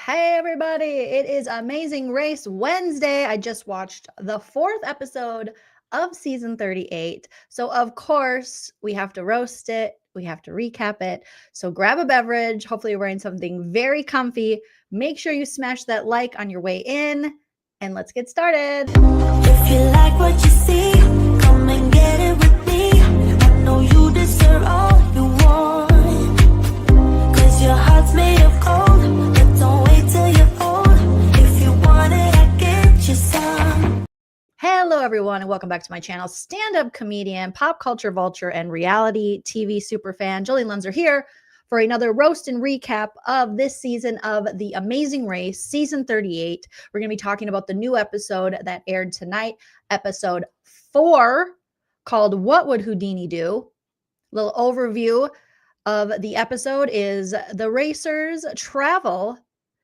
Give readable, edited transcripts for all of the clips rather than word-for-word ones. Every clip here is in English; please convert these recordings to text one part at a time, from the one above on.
Hey everybody, it is Amazing Race Wednesday. I just watched the 4th episode of season 38. So of course, we have to roast it. We have to recap it. So grab a beverage. Hopefully you're wearing something very comfy. Make sure you smash that like on your way in and let's get started. If you like what you see, come and get it with me. I know you deserve all you want, 'cause your heart's made of gold. But don't wait till you're old. If you want it, I get you some. Hello everyone and welcome back to my channel. Stand-up comedian, pop culture vulture, and reality TV superfan Joleen Lunzer here for another roast and recap of this season of The Amazing Race, season 38. We're going to be talking about the new episode that aired tonight, episode 4, called What Would Houdini Do? Little overview of the episode is the racers travel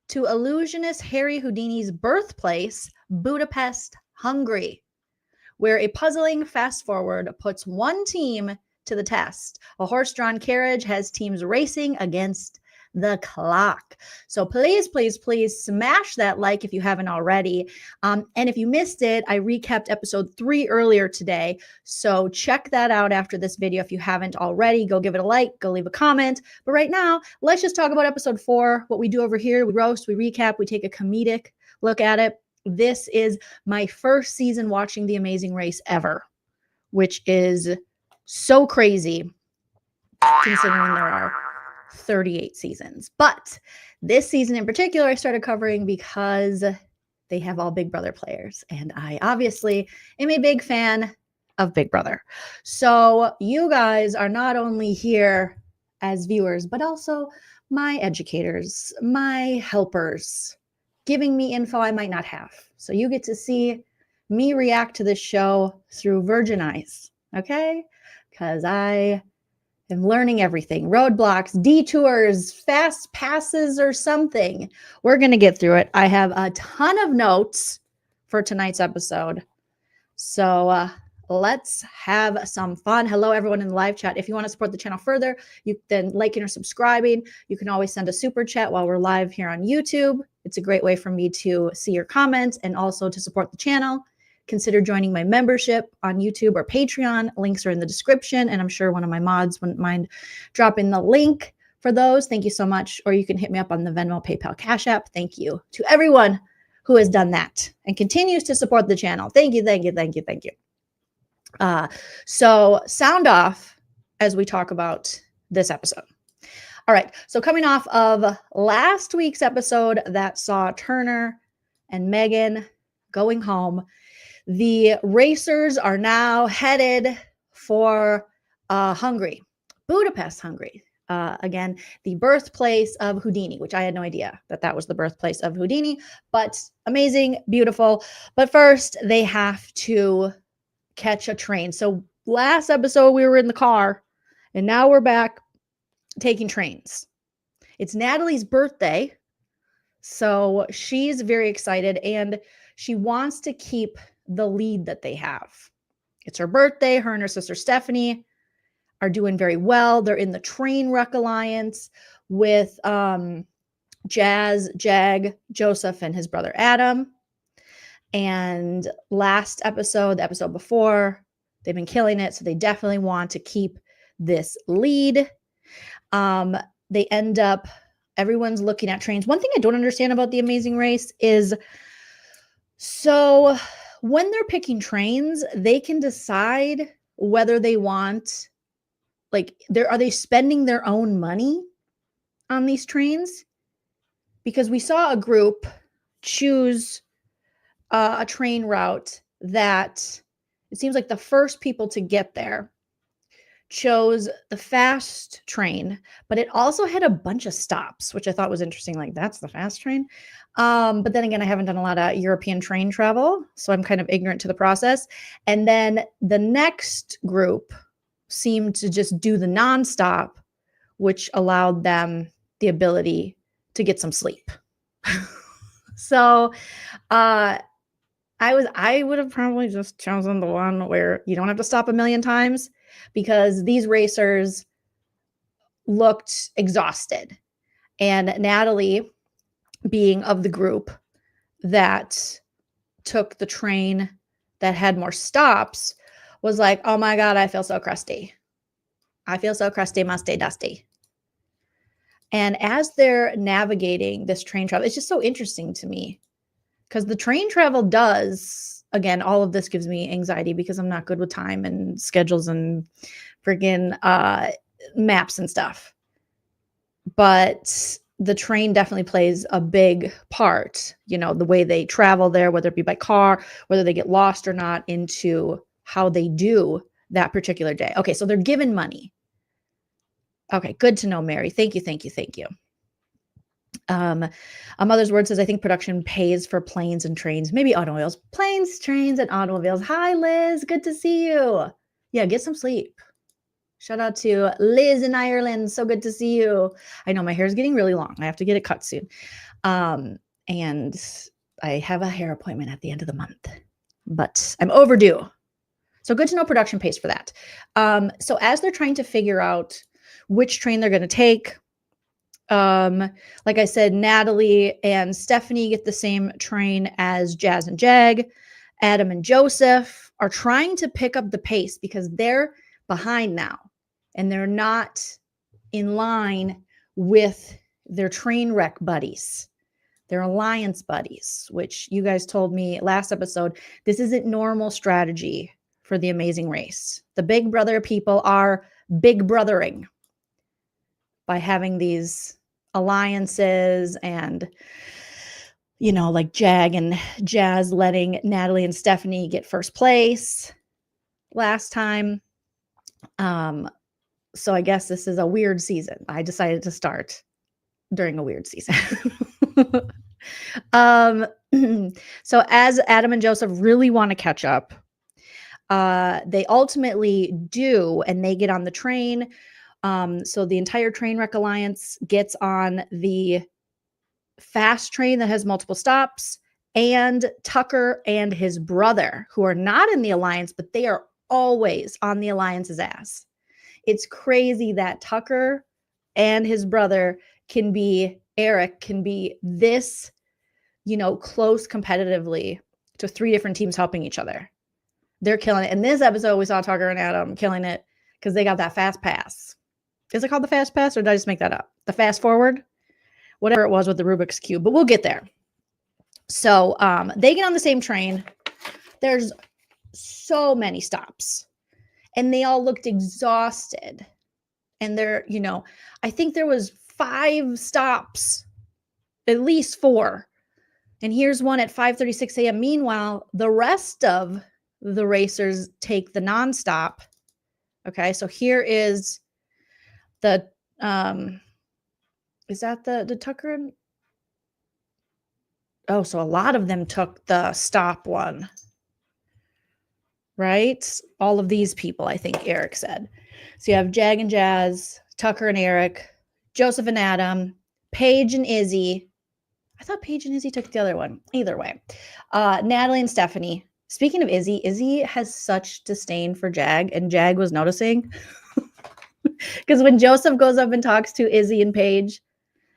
to illusionist Harry Houdini's birthplace, Budapest, Hungary, where a puzzling fast forward puts one team to the test. A horse-drawn carriage has teams racing against the clock. So please, please, please smash that like if you haven't already. And if you missed it, I recapped episode 3 earlier today. So check that out after this video. If you haven't already, go give it a like, go leave a comment. But right now, let's just talk about episode 4. What we do over here, we roast, we recap, we take a comedic look at it. This is my first season watching The Amazing Race ever, which is so crazy considering there are 38 seasons. But this season in particular, I started covering because they have all Big Brother players. And I obviously am a big fan of Big Brother. So you guys are not only here as viewers, but also my educators, my helpers, giving me info I might not have. So you get to see me react to this show through virgin eyes, okay? Because I am learning everything. Roadblocks, detours, fast passes, or something. We're going to get through it. I have a ton of notes for tonight's episode. So let's have some fun. Hello, everyone in the live chat. If you want to support the channel further, you can liking or subscribing. You can always send a super chat while we're live here on YouTube. It's a great way for me to see your comments and also to support the channel. Consider joining my membership on YouTube or Patreon. Links are in the description, and I'm sure one of my mods wouldn't mind dropping the link for those. Thank you so much. Or you can hit me up on the Venmo, PayPal, Cash App. Thank you to everyone who has done that and continues to support the channel. Thank you, thank you, thank you, thank you. So sound off as we talk about this episode. All right, so coming off of last week's episode that saw Turner and Megan going home, the racers are now headed for Hungary, Budapest, Hungary. Again, the birthplace of Houdini, which I had no idea that that was the birthplace of Houdini, but amazing, beautiful. But first, they have to catch a train. So last episode, we were in the car, and now we're back taking trains. It's Natalie's birthday, so she's very excited, and she wants to keep the lead that they have. It's her birthday. Her and her sister Stephanie are doing very well. They're in the train wreck alliance with Jazz, Jag, Joseph, and his brother Adam. And last episode, the episode before, they've been killing it. So they definitely want to keep this lead. They end up, everyone's looking at trains. One thing I don't understand about The Amazing Race is, so when they're picking trains, they can decide whether they want, like, are they spending their own money on these trains? Because we saw a group choose a train route that it seems like the first people to get there chose the fast train, but it also had a bunch of stops, which I thought was interesting. Like, that's the fast train. But then again, I haven't done a lot of European train travel, so I'm kind of ignorant to the process. And then the next group seemed to just do the nonstop, which allowed them the ability to get some sleep. So I would have probably just chosen the one where you don't have to stop a million times, because these racers looked exhausted. And Natalie being of the group that took the train that had more stops, was like, oh my God, I feel so crusty. I feel so crusty, musty, dusty. And as they're navigating this train travel, it's just so interesting to me because the train travel does, again, all of this gives me anxiety because I'm not good with time and schedules and friggin' maps and stuff. But the train definitely plays a big part, you know, the way they travel there, whether it be by car, whether they get lost or not, into how they do that particular day. Okay, so they're given money. Okay, good to know, Mary. Thank you, thank you, thank you. A mother's word says, I think production pays for planes and trains, maybe automobiles. Planes, trains, and automobiles. Hi, Liz. Good to see you. Yeah, get some sleep. Shout out to Liz in Ireland. So good to see you. I know my hair is getting really long. I have to get it cut soon. And I have a hair appointment at the end of the month, but I'm overdue. So good to know production pays for that. So as they're trying to figure out which train they're going to take, like I said, Natalie and Stephanie get the same train as Jazz and Jag. Adam and Joseph are trying to pick up the pace because they're behind now and they're not in line with their train wreck buddies, their alliance buddies, which you guys told me last episode, this isn't normal strategy for the Amazing Race. The Big Brother people are big brothering by having these alliances and, you know, like Jag and Jazz letting Natalie and Stephanie get first place last time. So I guess this is a weird season. I decided to start during a weird season. So as Adam and Joseph really want to catch up, they ultimately do, and they get on the train. So the entire train wreck alliance gets on the fast train that has multiple stops, and Tucker and his brother, who are not in the alliance, but they are always on the alliance's ass. It's crazy that Tucker and his brother Eric can be this, you know, close competitively to 3 different teams helping each other. They're killing it. In this episode, we saw Tucker and Adam killing it because they got that fast pass. Is it called the fast pass, or did I just make that up? The fast forward? Whatever it was with the Rubik's Cube, but we'll get there. So they get on the same train. There's so many stops, and they all looked exhausted. And they're, you know, I think there was 5 stops, at least 4. And here's one at 5:36 a.m. Meanwhile, the rest of the racers take the nonstop. Okay, so here is the is that the Tucker? Oh, so a lot of them took the stop one, right? All of these people, I think Eric said. So you have Jag and Jazz, Tucker and Eric, Joseph and Adam, Paige and Izzy. I thought Paige and Izzy took the other one. Either way. Natalie and Stephanie. Speaking of Izzy has such disdain for Jag, and Jag was noticing. Because when Joseph goes up and talks to Izzy and Paige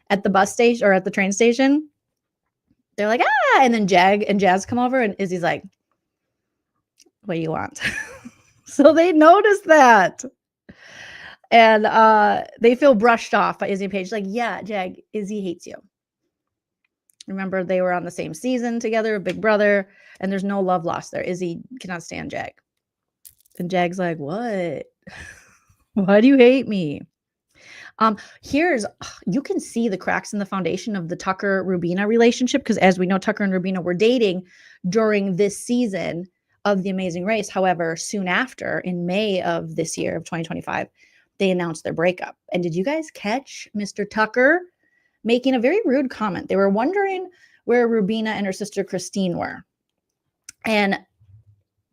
at the bus station or at the train station, they're like, ah, and then Jag and Jazz come over and Izzy's like, what do you want? So they notice that. And they feel brushed off by Izzy and Paige. Like, yeah, Jag, Izzy hates you. Remember, they were on the same season together, Big Brother, and there's no love lost there. Izzy cannot stand Jag. And Jag's like, what? Why do you hate me? You can see the cracks in the foundation of the Tucker-Rubina relationship, because as we know, Tucker and Rubina were dating during this season of The Amazing Race. However, soon after, in May of this year of 2025, they announced their breakup. And did you guys catch Mr. Tucker making a very rude comment? They were wondering where Rubina and her sister Christine were. And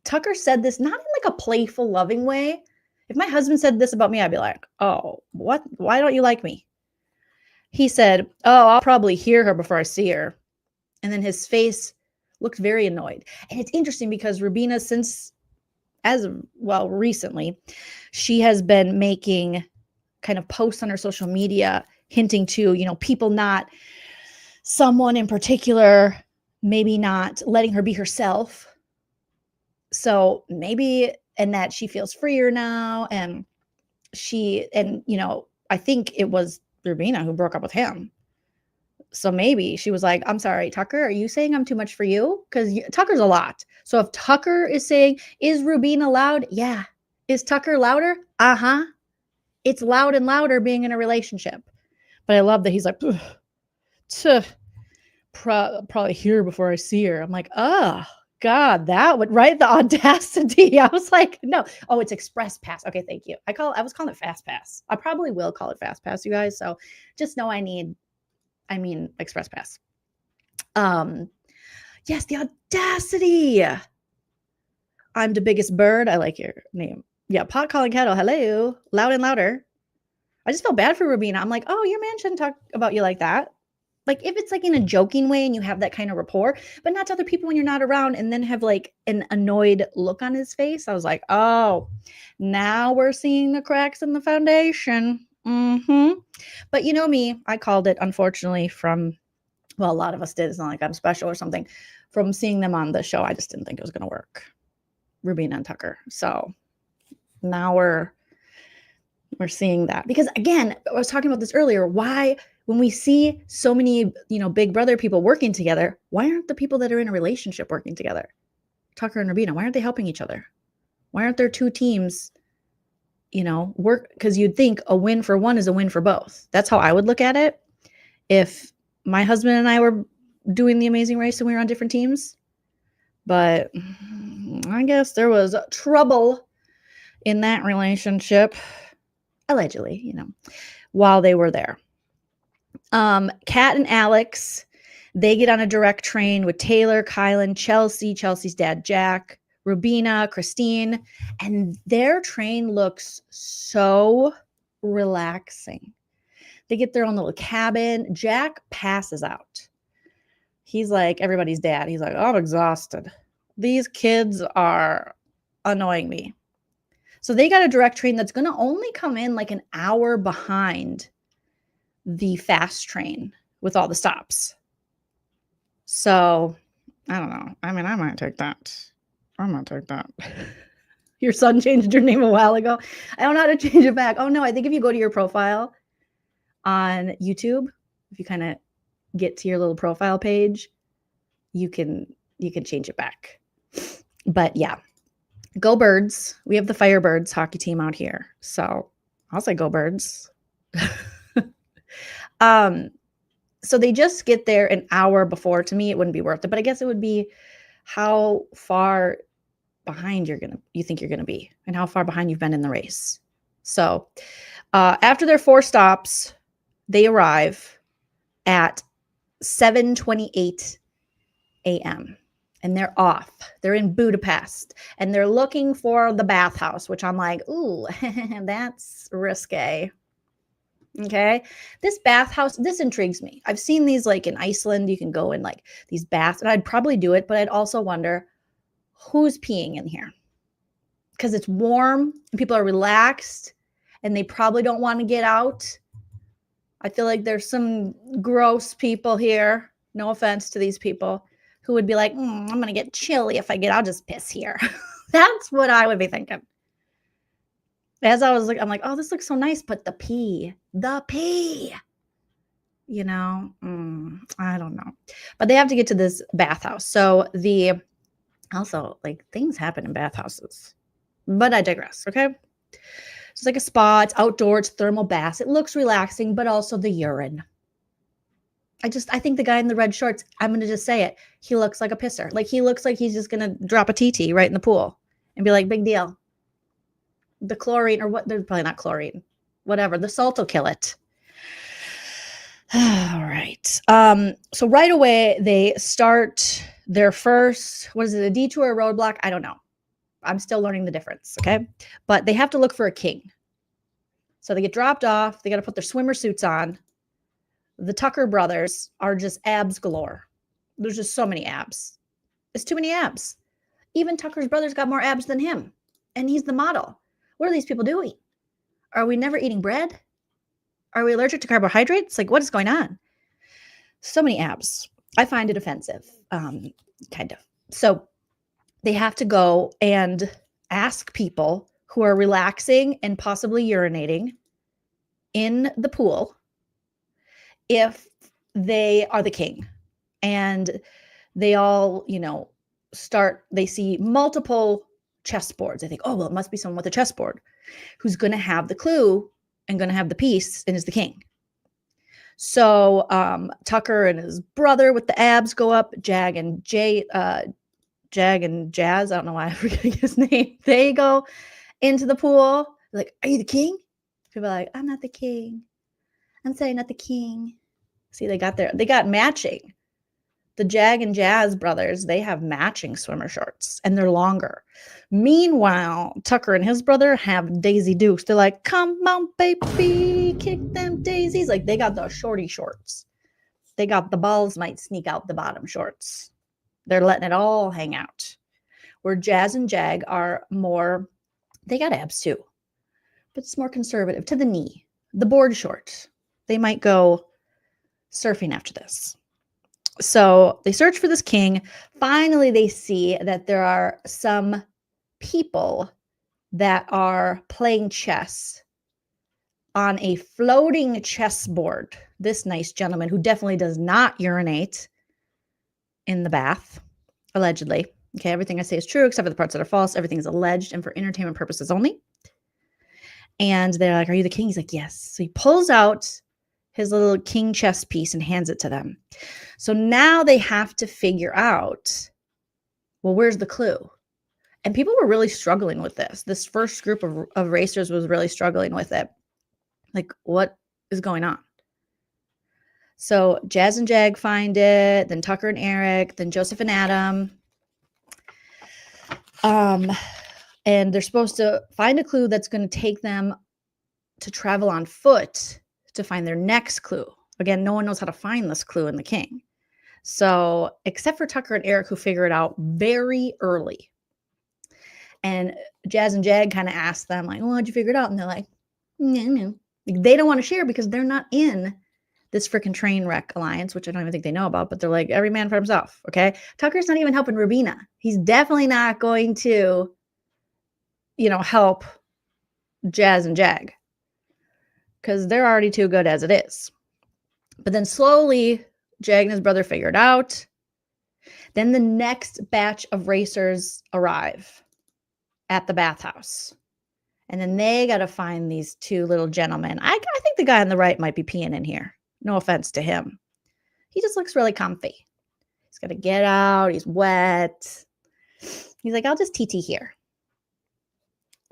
Tucker said this not in like a playful, loving way. If my husband said this about me, I'd be like, oh, what? Why don't you like me? He said, oh, I'll probably hear her before I see her. And then his face looked very annoyed. And it's interesting because Rubina, recently, she has been making kind of posts on her social media hinting to, you know, people not someone in particular maybe not letting her be herself. So maybe, and that she feels freer now. And I think it was Rubina who broke up with him. So maybe she was like, I'm sorry, Tucker, are you saying I'm too much for you? Because Tucker's a lot. So if Tucker is saying, is Rubina loud? Yeah. Is Tucker louder? Uh-huh. It's loud and louder being in a relationship. But I love that he's like, probably hear before I see her. I'm like, oh, God, that would, right? The audacity. I was like, no. Oh, it's express pass. Okay, thank you. I was calling it fast pass. I probably will call it fast pass, you guys. So just know express pass. Yes, the audacity. I'm the biggest bird. I like your name. Yeah, pot calling kettle. Hello. Loud and louder. I just felt bad for Rubina. I'm like, oh, your man shouldn't talk about you like that. Like if it's like in a joking way and you have that kind of rapport, but not to other people when you're not around, and then have like an annoyed look on his face. I was like, oh, now we're seeing the cracks in the foundation. But you know me, I called it, unfortunately, a lot of us did. It's not like I'm special or something. From seeing them on the show, I just didn't think it was going to work. Rubina and Tucker. So now we're seeing that, because again, I was talking about this earlier. Why, when we see so many, Big Brother people working together, why aren't the people that are in a relationship working together? Tucker and Rubina, why aren't they helping each other? Why aren't there two teams, work? Because you'd think a win for one is a win for both. That's how I would look at it. If my husband and I were doing the Amazing Race and we were on different teams. But I guess there was trouble in that relationship, allegedly, while they were there. Kat and Alex, they get on a direct train with Taylor, Kylan, Chelsea's dad, Jack, Rubina, Christine, and their train looks so relaxing. They get their own little cabin. Jack passes out. He's like everybody's dad. He's like, I'm exhausted. These kids are annoying me. So they got a direct train that's going to only come in like an hour behind the fast train with all the stops. So I don't know. I might take that. Your son changed your name a while ago. I don't know how to change it back. Oh no, I think if you go to your profile on YouTube, if you kind of get to your little profile page, you can change it back. But yeah, go Birds. We have the Firebirds hockey team out here. So I'll say go Birds. So they just get there an hour before. To me, it wouldn't be worth it, but I guess it would be how far behind you think you're gonna be, and how far behind you've been in the race. So after their 4 stops, they arrive at 7:28 a.m. and they're off. They're in Budapest and they're looking for the bathhouse, which I'm like, ooh, that's risque. Okay. This bathhouse, this intrigues me. I've seen these like in Iceland. You can go in like these baths, and I'd probably do it, but I'd also wonder who's peeing in here, because it's warm and people are relaxed and they probably don't want to get out. I feel like there's some gross people here. No offense to these people who would be like, I'm going to get chilly if I'll just piss here. That's what I would be thinking. As I was like, I'm like, oh, this looks so nice, but the pee, I don't know. But they have to get to this bathhouse. So also like things happen in bathhouses, but I digress. Okay. It's like a spa. It's outdoor. It's thermal baths. It looks relaxing, but also the urine. I think the guy in the red shorts, I'm going to just say it. He looks like a pisser. Like he looks like he's just going to drop a TT right in the pool and be like, big deal. The chlorine or what? There's probably not chlorine, whatever. The salt will kill it. All right. So right away they start their first, what is it? A detour, a roadblock? I don't know. I'm still learning the difference. Okay. But they have to look for a king. So they get dropped off. They got to put their swimmer suits on. The Tucker brothers are just abs galore. There's just so many abs. It's too many abs. Even Tucker's brothers got more abs than him. And he's the model. What are these people doing? Are we never eating bread? Are we allergic to carbohydrates? Like, what is going on? So many abs. I find it offensive, kind of. So they have to go and ask people who are relaxing and possibly urinating in the pool if they are the king. And they all, they see multiple chessboards. They think, oh, well, it must be someone with a chessboard who's going to have the clue and going to have the piece and is the king. So Tucker and his brother with the abs go up. Jag and Jazz, I don't know why I'm forgetting his name. They go into the pool. They're like, are you the king? People are like, I'm not the king. I'm sorry, not the king. See, they got matching. The Jag and Jazz brothers, they have matching swimmer shorts and they're longer. Meanwhile, Tucker and his brother have Daisy Dukes. They're like, come on, baby, kick them daisies. Like they got the shorty shorts. They got the balls might sneak out the bottom shorts. They're letting it all hang out. Where Jazz and Jag are more, they got abs too, but it's more conservative to the knee, the board short. They might go surfing after this. So they search for this king. Finally, they see that there are some people that are playing chess on a floating chessboard. This nice gentleman who definitely does not urinate in the bath, allegedly. Okay, everything I say is true except for the parts that are false. Everything is alleged and for entertainment purposes only. And they're like, are you the king? He's like, yes. So he pulls out his little king chess piece and hands it to them. So now they have to figure out, well, where's the clue? And people were really struggling with this. This first group of racers was really struggling with it. Like, what is going on? So Jazz and Jag find it, then Tucker and Eric, then Joseph and Adam. And they're supposed to find a clue that's going to take them to travel on foot to find their next clue. Again, no one knows how to find this clue in the king. So, except for Tucker and Eric, who figure it out very early. And Jazz and Jag kind of ask them, like, well, how'd you figure it out? And they're like, no. They don't want to share because they're not in this freaking train wreck alliance, which I don't even think they know about, but they're like, every man for himself, okay? Tucker's not even helping Rubina. He's definitely not going to, help Jazz and Jag because they're already too good as it is. But then slowly, Jag and his brother figure it out. Then the next batch of racers arrive at the bathhouse. And then they got to find these two little gentlemen. I think the guy on the right might be peeing in here. No offense to him. He just looks really comfy. He's got to get out. He's wet. He's like, I'll just TT here.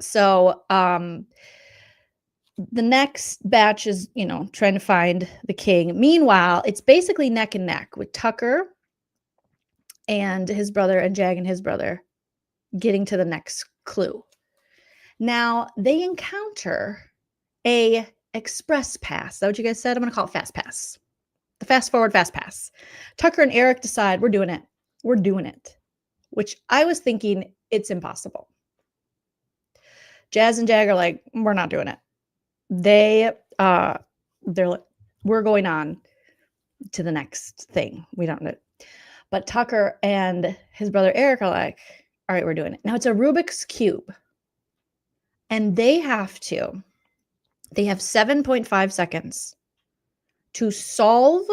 So the next batch is, trying to find the king. Meanwhile, it's basically neck and neck with Tucker and his brother and Jag and his brother getting to the next clue. Now, they encounter a express pass. Is that what you guys said? I'm going to call it fast pass. The fast forward fast pass. Tucker and Eric decide we're doing it. We're doing it. Which I was thinking it's impossible. Jazz and Jag are like, we're not doing it. They're like, we're going on to the next thing. We don't know. But Tucker and his brother Eric are like, all right, we're doing it. Now it's a Rubik's Cube. And they have 7.5 seconds to solve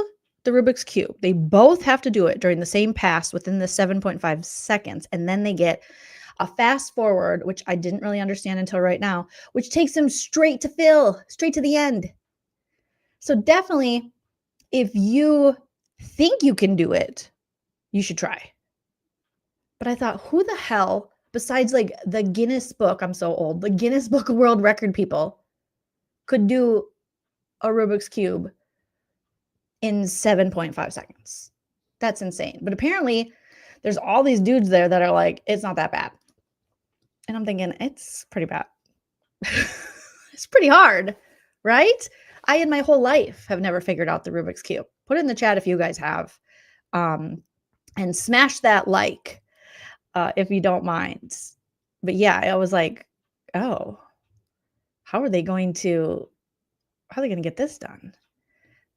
the Rubik's Cube. They both have to do it during the same pass within the 7.5 seconds. And then they get a fast forward, which I didn't really understand until right now, which takes them straight to the end. So definitely, if you think you can do it, you should try. But I thought, who the hell, besides like the Guinness Book, I'm so old, the Guinness Book of World Record people could do a Rubik's Cube in 7.5 seconds. That's insane. But apparently, there's all these dudes there that are like, it's not that bad. And I'm thinking, it's pretty bad. It's pretty hard, right? I, in my whole life, have never figured out the Rubik's Cube. Put it in the chat if you guys have. And smash that like if you don't mind. But yeah, I was like, oh, how are they going to get this done?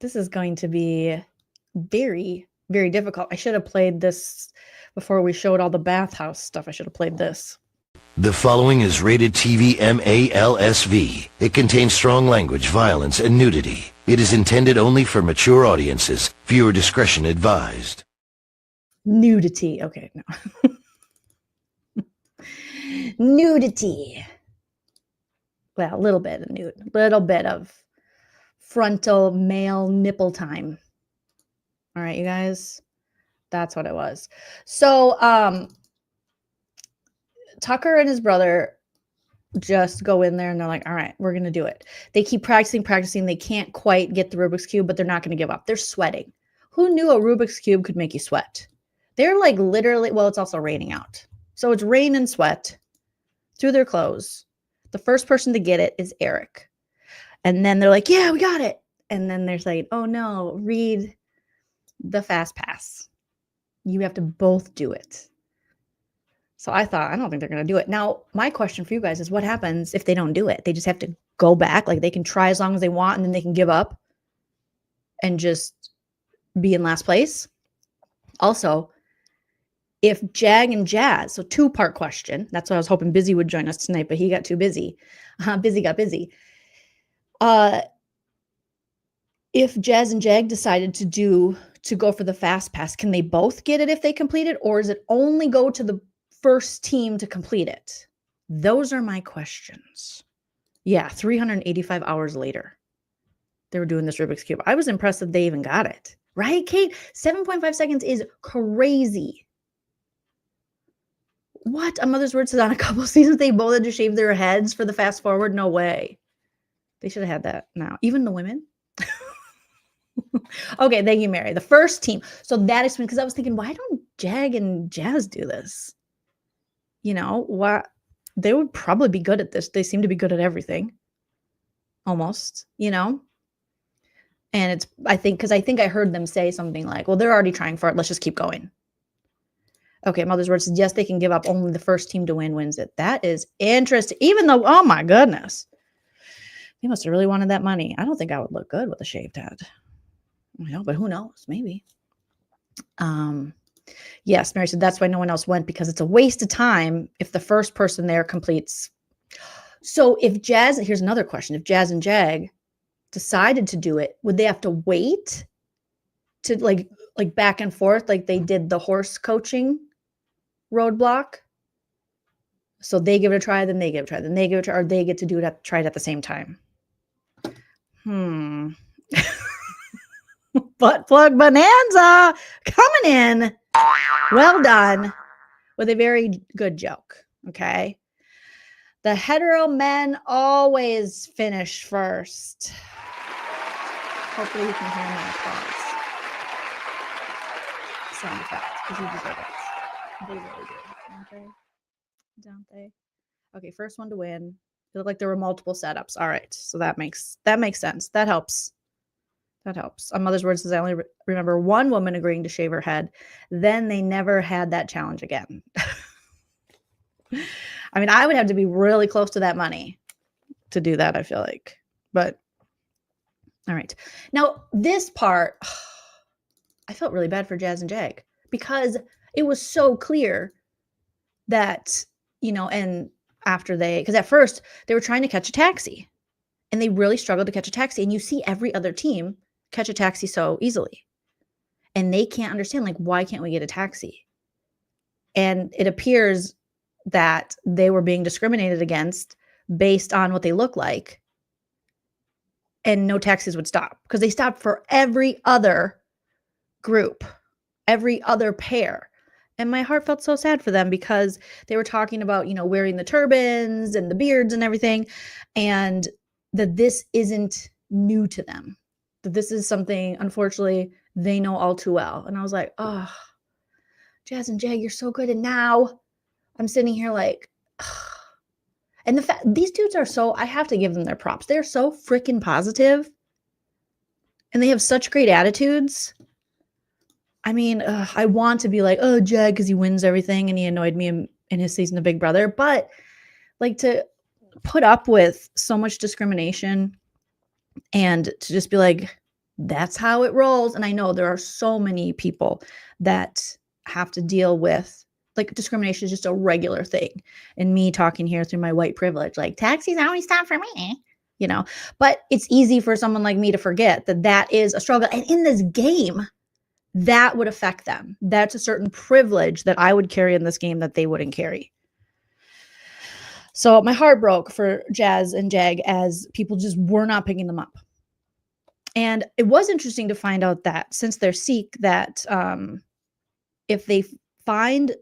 This is going to be very, very difficult. I should have played this before we showed all the bathhouse stuff. I should have played this. The following is rated TV MALSV. It contains strong language, violence, and nudity. It is intended only for mature audiences. Viewer discretion advised. Nudity. Okay, no. Nudity. Well, a little bit of nude. Little bit of frontal male nipple time. All right, you guys. That's what it was. So, Tucker and his brother just go in there and they're like, all right, we're going to do it. They keep practicing. They can't quite get the Rubik's Cube, but they're not going to give up. They're sweating. Who knew a Rubik's Cube could make you sweat? They're like literally, well, it's also raining out. So it's rain and sweat through their clothes. The first person to get it is Eric. And then they're like, yeah, we got it. And then they're like, oh no, read the fast pass. You have to both do it. So I thought, I don't think they're going to do it. Now, my question for you guys is what happens if they don't do it? They just have to go back. Like they can try as long as they want and then they can give up and just be in last place. Also, if Jag and Jazz, so two-part question. That's what I was hoping Busy would join us tonight, but he got too busy. Busy got busy. If Jazz and Jag decided to go for the fast pass, can they both get it if they complete it? Or does it only go to the first team to complete it? Those are my questions. Yeah, 385 hours later, they were doing this Rubik's Cube. I was impressed that they even got it. Right, Kate? 7.5 seconds is crazy. What? A Mother's Word says on a couple seasons they both had to shave their heads for the fast forward? No way. They should have had that now. Even the women? Okay, thank you, Mary. The first team. So that explains, because I was thinking, why don't Jag and Jazz do this? You know, what? They would probably be good at this. They seem to be good at everything. Almost, you know? And it's, I think I heard them say something like, well, they're already trying for it. Let's just keep going. Okay, Mother's Word says, yes, they can give up. Only the first team to win wins it. That is interesting. Even though, oh my goodness. They must have really wanted that money. I don't think I would look good with a shaved head. I know, but who knows? Maybe. Yes, Mary said that's why no one else went, because it's a waste of time if the first person there completes. So if Jazz, here's another question. If Jazz and Jag decided to do it, would they have to wait to like back and forth like they did the horse coaching roadblock? So they give it a try, then they give it a try, then they give it a try, or they get to do it try it at the same time. Butt plug bonanza coming in. Well done with a very good joke. Okay. The hetero men always finish first. Hopefully you can hear my applause. Sound effects, because you deserve it. They really do. Okay. Don't they? Okay, first one to win. It looked like there were multiple setups. All right. So that makes sense. That helps. That helps. A Mother's Word says, I only remember one woman agreeing to shave her head. Then they never had that challenge again. I mean, I would have to be really close to that money to do that, I feel like. But, all right. Now, this part, I felt really bad for Jazz and Jag because it was so clear that, you know, and after because at first they were trying to catch a taxi and they really struggled to catch a taxi. And you see every other team catch a taxi so easily. And they can't understand, like, why can't we get a taxi? And it appears that they were being discriminated against based on what they look like. And no taxis would stop because they stopped for every other group, every other pair. And my heart felt so sad for them because they were talking about, you know, wearing the turbans and the beards and everything. And that this isn't new to them. That this is something, unfortunately, they know all too well. And I was like, oh, Jazz and Jag, you're so good. And now I'm sitting here like, ugh. And the fact these dudes are so, I have to give them their props. They're so freaking positive and they have such great attitudes. I mean, I want to be like, oh, Jag, because he wins everything and he annoyed me in his season of Big Brother. But like to put up with so much discrimination and to just be like, That's how it rolls. And I know there are so many people that have to deal with, like, discrimination is just a regular thing. And me talking here through my white privilege, like, taxis always stop for me, you know. But it's easy for someone like me to forget that that is a struggle. And in this game, that would affect them. That's a certain privilege that I would carry in this game that they wouldn't carry. So my heart broke for Jazz and Jag as people just were not picking them up. And it was interesting to find out that since they're Sikh, that if they find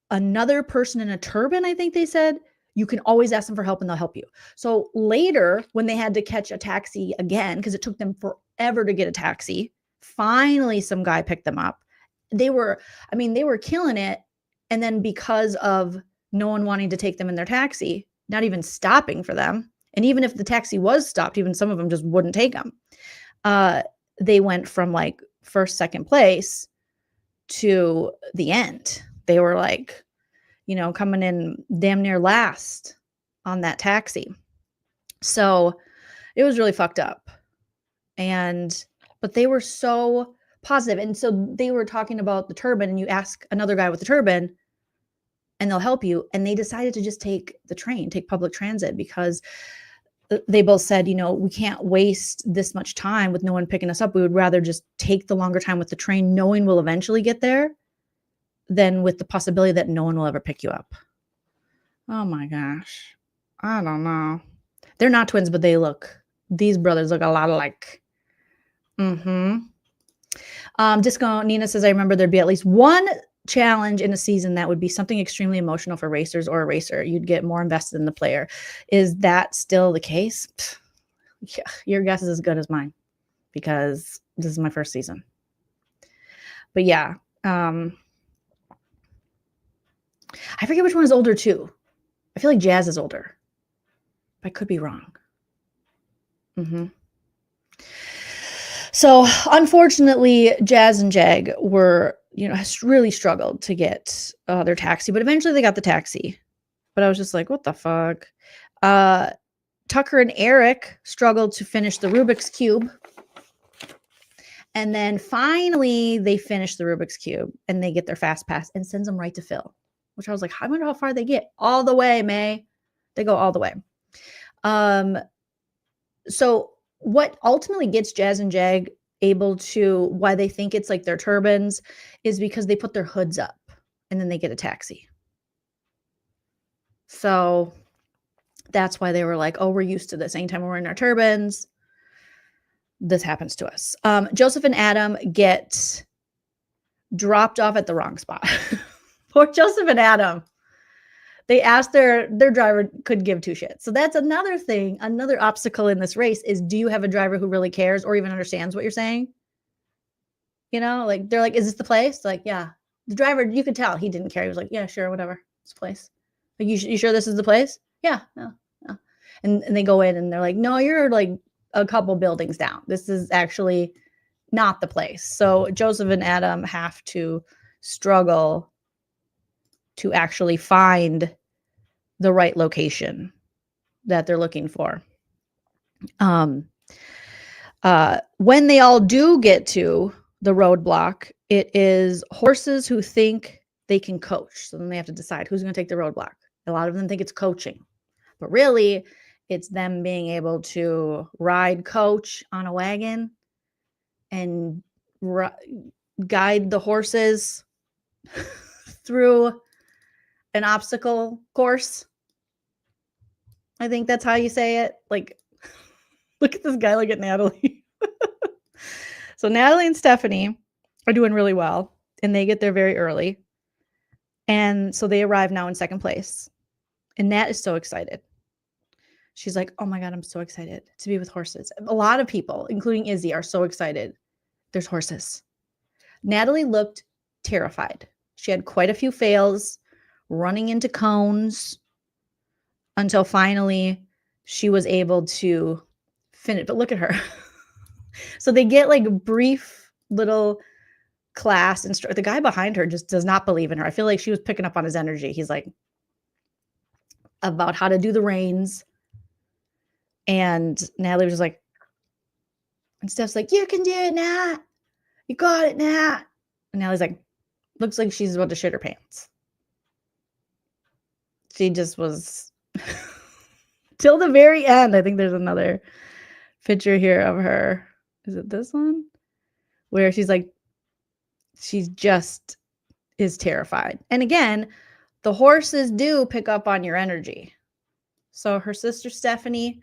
another person in a turban, I think they said, you can always ask them for help and they'll help you. So later, when they had to catch a taxi again, because it took them forever to get a taxi, finally some guy picked them up. They were killing it. And then because of no one wanting to take them in their taxi, not even stopping for them, and even if the taxi was stopped, even some of them just wouldn't take them. They went from like first, second place to the end. They were like, you know, coming in damn near last on that taxi. So it was really fucked up. But they were so positive. And so they were talking about the turban, and you ask another guy with the turban and they'll help you. And they decided to just take the train, take public transit, because they both said, you know, we can't waste this much time with no one picking us up. We would rather just take the longer time with the train, knowing we'll eventually get there, than with the possibility that no one will ever pick you up. Oh my gosh. I don't know. They're not twins, but these brothers look a lot alike. Disco Nina says, I remember there'd be at least one challenge in a season that would be something extremely emotional for racers or a racer. You'd get more invested in the player. Is that still the case? Yeah, your guess is as good as mine, because this is my first season. But yeah, I forget which one is older too. I feel like Jazz is older. I could be wrong. So unfortunately, Jazz and Jag were, you know, really struggled to get their taxi, but eventually they got the taxi. But I was just like, what the fuck? Tucker and Eric struggled to finish the Rubik's Cube. And then finally they finish the Rubik's Cube and they get their fast pass and sends them right to Phil, which I was like, I wonder how far they get. All the way, May. They go all the way. So what ultimately gets Jazz and Jag able to, why they think it's like their turbans, is because they put their hoods up and then they get a taxi. So that's why they were like, oh, we're used to this. Anytime we're in our turbans, this happens to us. Joseph and Adam get dropped off at the wrong spot. Poor Joseph and Adam. They asked their driver could give two shits. So that's another thing, another obstacle in this race is, do you have a driver who really cares or even understands what you're saying? You know, like they're like, is this the place? Like, yeah. The driver, you could tell he didn't care. He was like, yeah, sure, whatever. It's the place. Like, you sure this is the place? Yeah, no. And they go in and they're like, no, you're like a couple buildings down. This is actually not the place. So Joseph and Adam have to struggle to actually find the right location that they're looking for. When they all do get to the roadblock, it is horses who think they can coach. So then they have to decide who's going to take the roadblock. A lot of them think it's coaching, but really it's them being able to ride coach on a wagon and guide the horses through an obstacle course. I think that's how you say it. Like, look at this guy, look at Natalie. So Natalie and Stephanie are doing really well, and they get there very early. And so they arrive now in second place. And Nat is so excited. She's like, oh my God, I'm so excited to be with horses. A lot of people, including Izzy, are so excited. There's horses. Natalie looked terrified. She had quite a few fails, running into cones, until finally she was able to finish. But look at her. So they get like a brief little class. And the guy behind her just does not believe in her. I feel like she was picking up on his energy. He's like, about how to do the reins. And Natalie was just like, And Steph's like, you can do it, Nat. You got it, Nat. And Natalie's like, looks like she's about to shit her pants. She just was till the very end. I think there's another picture here of her. Is it this one? Where she's like, she's just is terrified. And again, the horses do pick up on your energy. So her sister Stephanie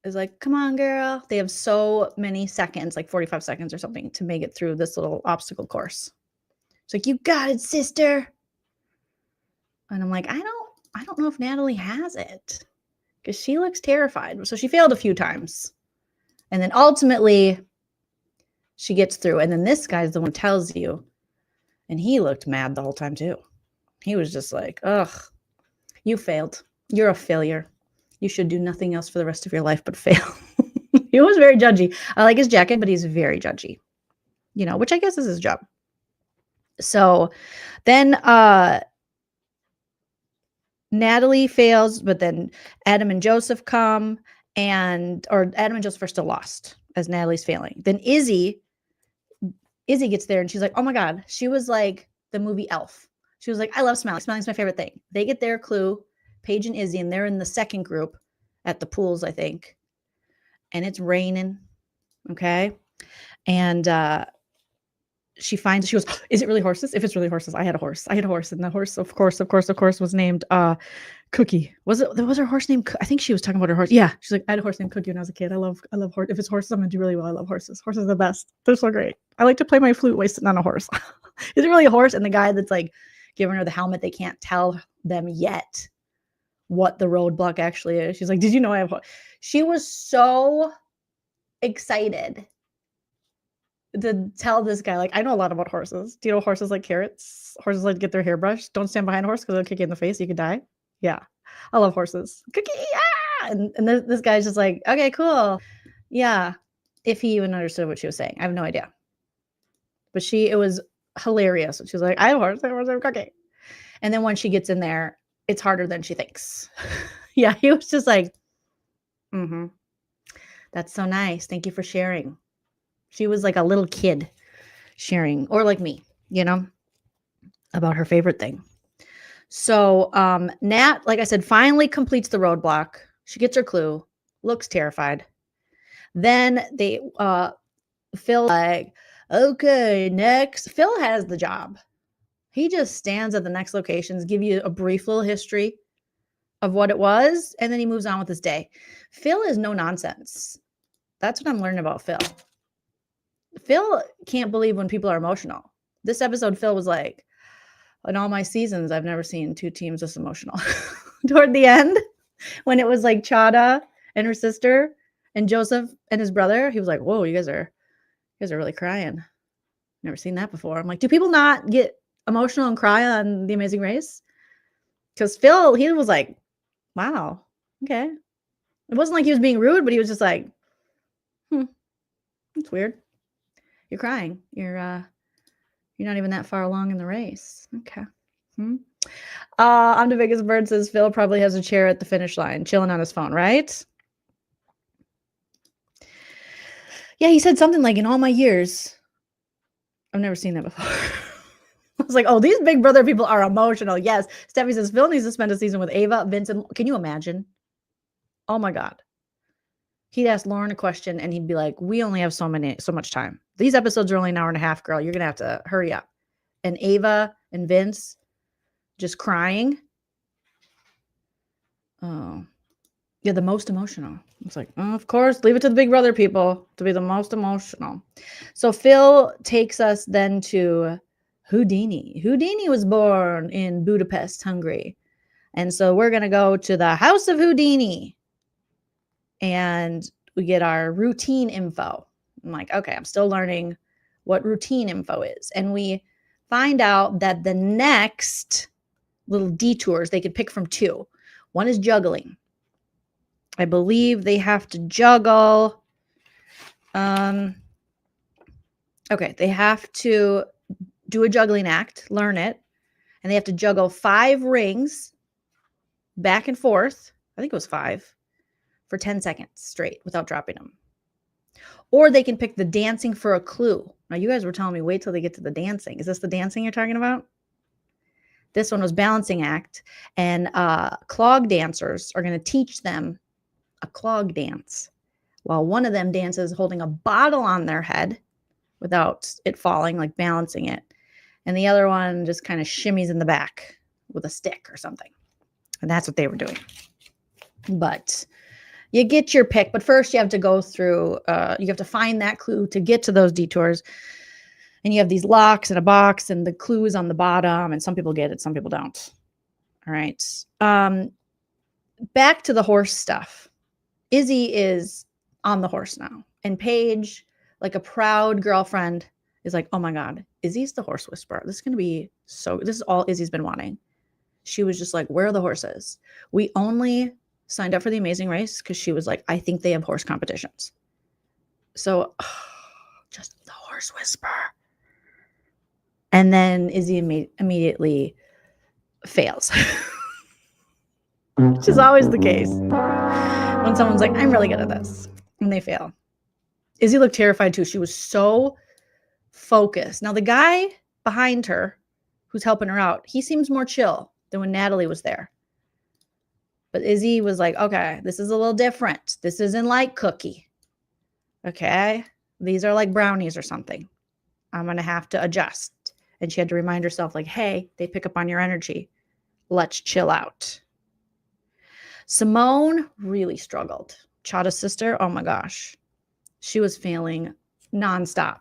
is like, come on, girl. They have so many seconds, like 45 seconds or something, to make it through this little obstacle course. It's like, you got it, sister. And I'm like, I don't know if Natalie has it, because she looks terrified. So she failed a few times. And then ultimately she gets through. And then this guy's the one who tells you. And he looked mad the whole time too. He was just like, ugh, you failed. You're a failure. You should do nothing else for the rest of your life but fail. He was very judgy. I like his jacket, but he's very judgy, you know, which I guess is his job. So then Natalie fails, but then Adam and Joseph come, or Adam and Joseph are still lost as Natalie's failing. Then Izzy gets there and she's like, oh my God. She was like the movie Elf. She was like, I love smiling. Smiling's my favorite thing. They get their clue, Paige and Izzy, and they're in the second group at the pools, I think. And it's raining. Okay. And she goes, is it really horses? If it's really horses, I had a horse. And the horse, of course, was named Cookie. Was her horse named? I think she was talking about her horse. Yeah. She's like, I had a horse named Cookie when I was a kid. I love horse. If it's horses, I'm gonna do really well. I love horses. Horses are the best. They're so great. I like to play my flute while sitting on a horse. Is it really a horse? And the guy that's like giving her the helmet, they can't tell them yet what the roadblock actually is. She's like, did you know I have horse? She was so excited to tell this guy, like, I know a lot about horses. Do you know horses like carrots? Horses like to get their hair brushed. Don't stand behind a horse because it'll kick you in the face. You could die. Yeah. I love horses. Cookie. Ah! And this guy's just like, okay, cool. Yeah. If he even understood what she was saying. I have no idea. But it was hilarious. She was like, I have a horse. I have a Cookie. And then when she gets in there, it's harder than she thinks. Yeah. He was just like, that's so nice. Thank you for sharing. She was like a little kid sharing, or like me, you know, about her favorite thing. So Nat, like I said, finally completes the roadblock. She gets her clue, looks terrified. Then Phil like, okay, next. Phil has the job. He just stands at the next locations, give you a brief little history of what it was, and then he moves on with his day. Phil is no nonsense. That's what I'm learning about Phil. Phil can't believe when people are emotional. This episode, Phil was like, in all my seasons, I've never seen two teams this emotional. Toward the end, when it was like Chada and her sister and Joseph and his brother, he was like, whoa, you guys are really crying. Never seen that before. I'm like, do people not get emotional and cry on The Amazing Race? Because Phil, he was like, wow, okay. It wasn't like he was being rude, but he was just like, it's weird. You're crying. You're not even that far along in the race. Okay. I'm the biggest bird says Phil probably has a chair at the finish line, chilling on his phone, right? Yeah, he said something like, in all my years, I've never seen that before. I was like, oh, these Big Brother people are emotional. Yes. Steffi says Phil needs to spend a season with Ava, Vincent. Can you imagine? Oh my God. He'd ask Lauren a question and he'd be like, we only have so much time. These episodes are only an hour and a half, girl. You're going to have to hurry up. And Ava and Vince just crying. Oh, yeah, the most emotional. It's like, oh, of course, leave it to the Big Brother people to be the most emotional. So Phil takes us then to Houdini. Houdini was born in Budapest, Hungary. And so we're going to go to the House of Houdini. And we get our routine info. I'm like, okay, I'm still learning what routine info is. And we find out that the next little detours, they could pick from two. One is juggling. I believe they have to juggle. Okay, they have to do a juggling act, learn it. And they have to juggle 5 rings back and forth. I think it was 5. For 10 seconds straight without dropping them. Or they can pick the dancing for a clue. Now, you guys were telling me, wait till they get to the dancing. Is this the dancing you're talking about? This one was balancing act. And clog dancers are going to teach them a clog dance. While one of them dances holding a bottle on their head without it falling, like balancing it. And the other one just kind of shimmies in the back with a stick or something. And that's what they were doing. But you get your pick. But first you have to go through, you have to find that clue to get to those detours. And you have these locks in a box and the clue is on the bottom. And some people get it, some people don't. All right. Back to the horse stuff. Izzy is on the horse now. And Paige, like a proud girlfriend, is like, oh my God, Izzy's the horse whisperer. This is going to be this is all Izzy's been wanting. She was just like, where are the horses? We only signed up for the Amazing Race because she was like, I think they have horse competitions. So just the horse whisperer. And then Izzy immediately fails, which is always the case. When someone's like, I'm really good at this, and they fail. Izzy looked terrified too. She was so focused. Now, the guy behind her who's helping her out, he seems more chill than when Natalie was there. But Izzy was like, okay, this is a little different. This isn't like cookie. Okay? These are like brownies or something. I'm going to have to adjust. And she had to remind herself, like, hey, they pick up on your energy. Let's chill out. Simone really struggled. Chada's sister, oh my gosh. She was failing nonstop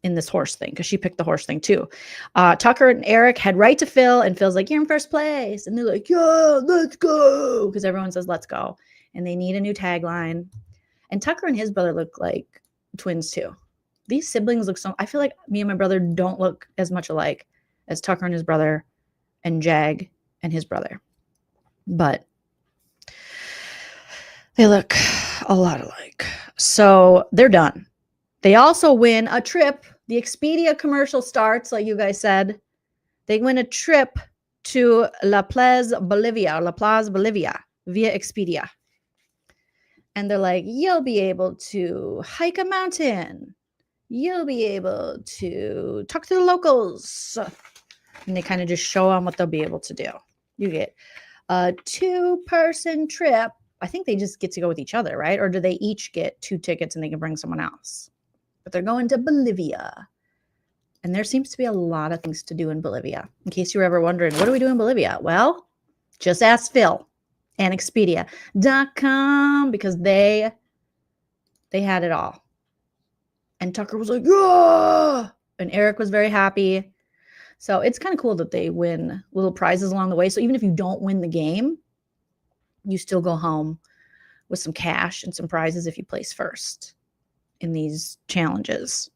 in this horse thing because she picked the horse thing too. Tucker and Eric head right to Phil, and Phil's like, you're in first place. And they're like, yeah, let's go. Because everyone says, let's go. And they need a new tagline. And Tucker and his brother look like twins too. These siblings look I feel like me and my brother don't look as much alike as Tucker and his brother and Jag and his brother. But they look a lot alike. So they're done. They also win a trip. The Expedia commercial starts, like you guys said. They win a trip to La Plaza, Bolivia via Expedia. And they're like, you'll be able to hike a mountain. You'll be able to talk to the locals. And they kind of just show them what they'll be able to do. You get a 2-person trip. I think they just get to go with each other, right? Or do they each get 2 tickets and they can bring someone else? But they're going to Bolivia. And there seems to be a lot of things to do in Bolivia. In case you were ever wondering, what do we do in Bolivia? Well, just ask Phil and Expedia.com because they had it all. And Tucker was like, yeah! And Eric was very happy. So it's kind of cool that they win little prizes along the way. So even if you don't win the game, you still go home with some cash and some prizes if you place first in these challenges.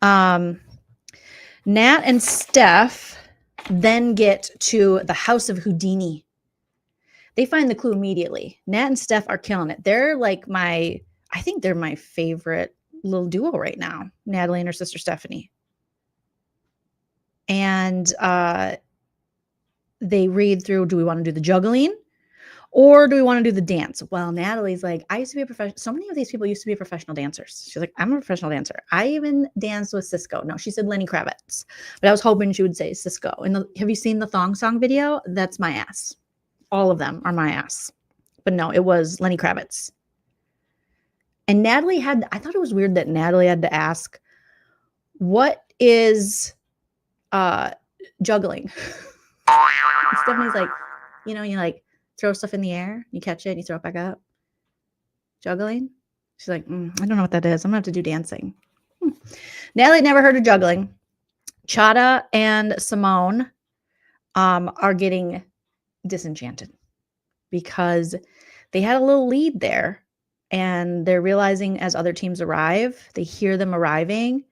Nat and Steph then get to the House of Houdini. They find the clue immediately. Nat and Steph are killing it. They're like I think they're my favorite little duo right now, Natalie and her sister Stephanie. And they read through, do we want to do the juggling? Or do we want to do the dance? Well, Natalie's like, I used to be a professional. So many of these people used to be professional dancers. She's like, I'm a professional dancer. I even danced with Cisco. No, she said Lenny Kravitz. But I was hoping she would say Cisco. And have you seen the thong song video? That's my ass. All of them are my ass. But no, it was Lenny Kravitz. And Natalie I thought it was weird that Natalie had to ask, what is juggling? And Stephanie's like, you like, throw stuff in the air, you catch it, and you throw it back up. Juggling? She's like, I don't know what that is. I'm going to have to do dancing. Natalie never heard of juggling. Chada and Simone are getting disenchanted because they had a little lead there. And they're realizing as other teams arrive, they hear them arriving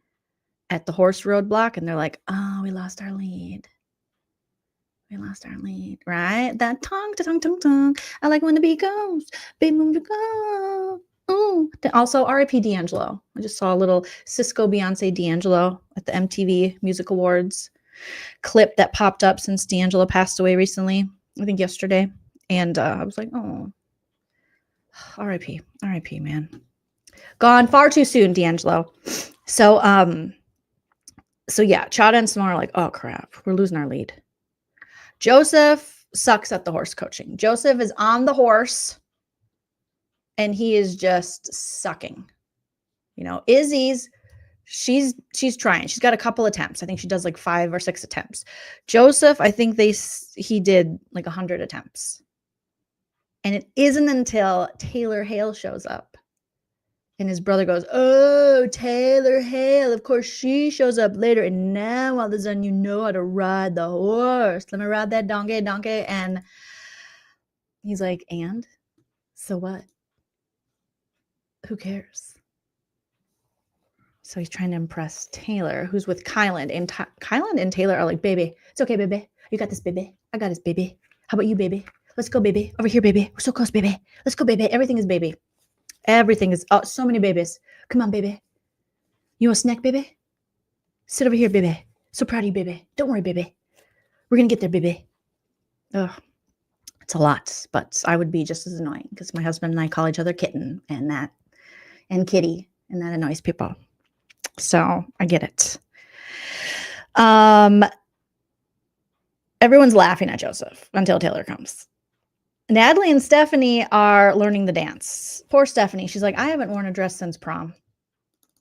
at the horse roadblock, and they're like, oh, we lost our lead. We lost our lead, right? That tongue, tongue. I like when the beat goes. Big move to go. Ooh. Also, R.I.P. D'Angelo. I just saw a little Cisco Beyonce D'Angelo at the MTV Music Awards clip that popped up since D'Angelo passed away recently, I think yesterday. And I was like, oh, R.I.P., man. Gone far too soon, D'Angelo. So yeah, Chada and Simone are like, oh crap, we're losing our lead. Joseph sucks at the horse coaching. Joseph is on the horse and he is just sucking. You know, Izzy's, she's trying. She's got a couple attempts. I think she does like 5 or 6 attempts. Joseph, I think he did like 100 attempts. And it isn't until Taylor Hale shows up and his brother goes, oh, Taylor Hale. Of course, she shows up later. And now all of a sudden, you know how to ride the horse. Let me ride that donkey. And he's like, and? So what? Who cares? So he's trying to impress Taylor, who's with Kylan. And Kylan and Taylor are like, baby, it's okay, baby. You got this, baby. I got this, baby. How about you, baby? Let's go, baby. Over here, baby. We're so close, baby. Let's go, baby. Everything is baby. Everything is, oh, so many babies. Come on, baby. You want a snack, baby? Sit over here, baby. So proud of you, baby. Don't worry, baby. We're going to get there, baby. Oh, it's a lot, but I would be just as annoying because my husband and I call each other kitten and kitty, and that annoys people. So I get it. Everyone's laughing at Joseph until Taylor comes. Natalie and Stephanie are learning the dance. Poor Stephanie. She's like, I haven't worn a dress since prom.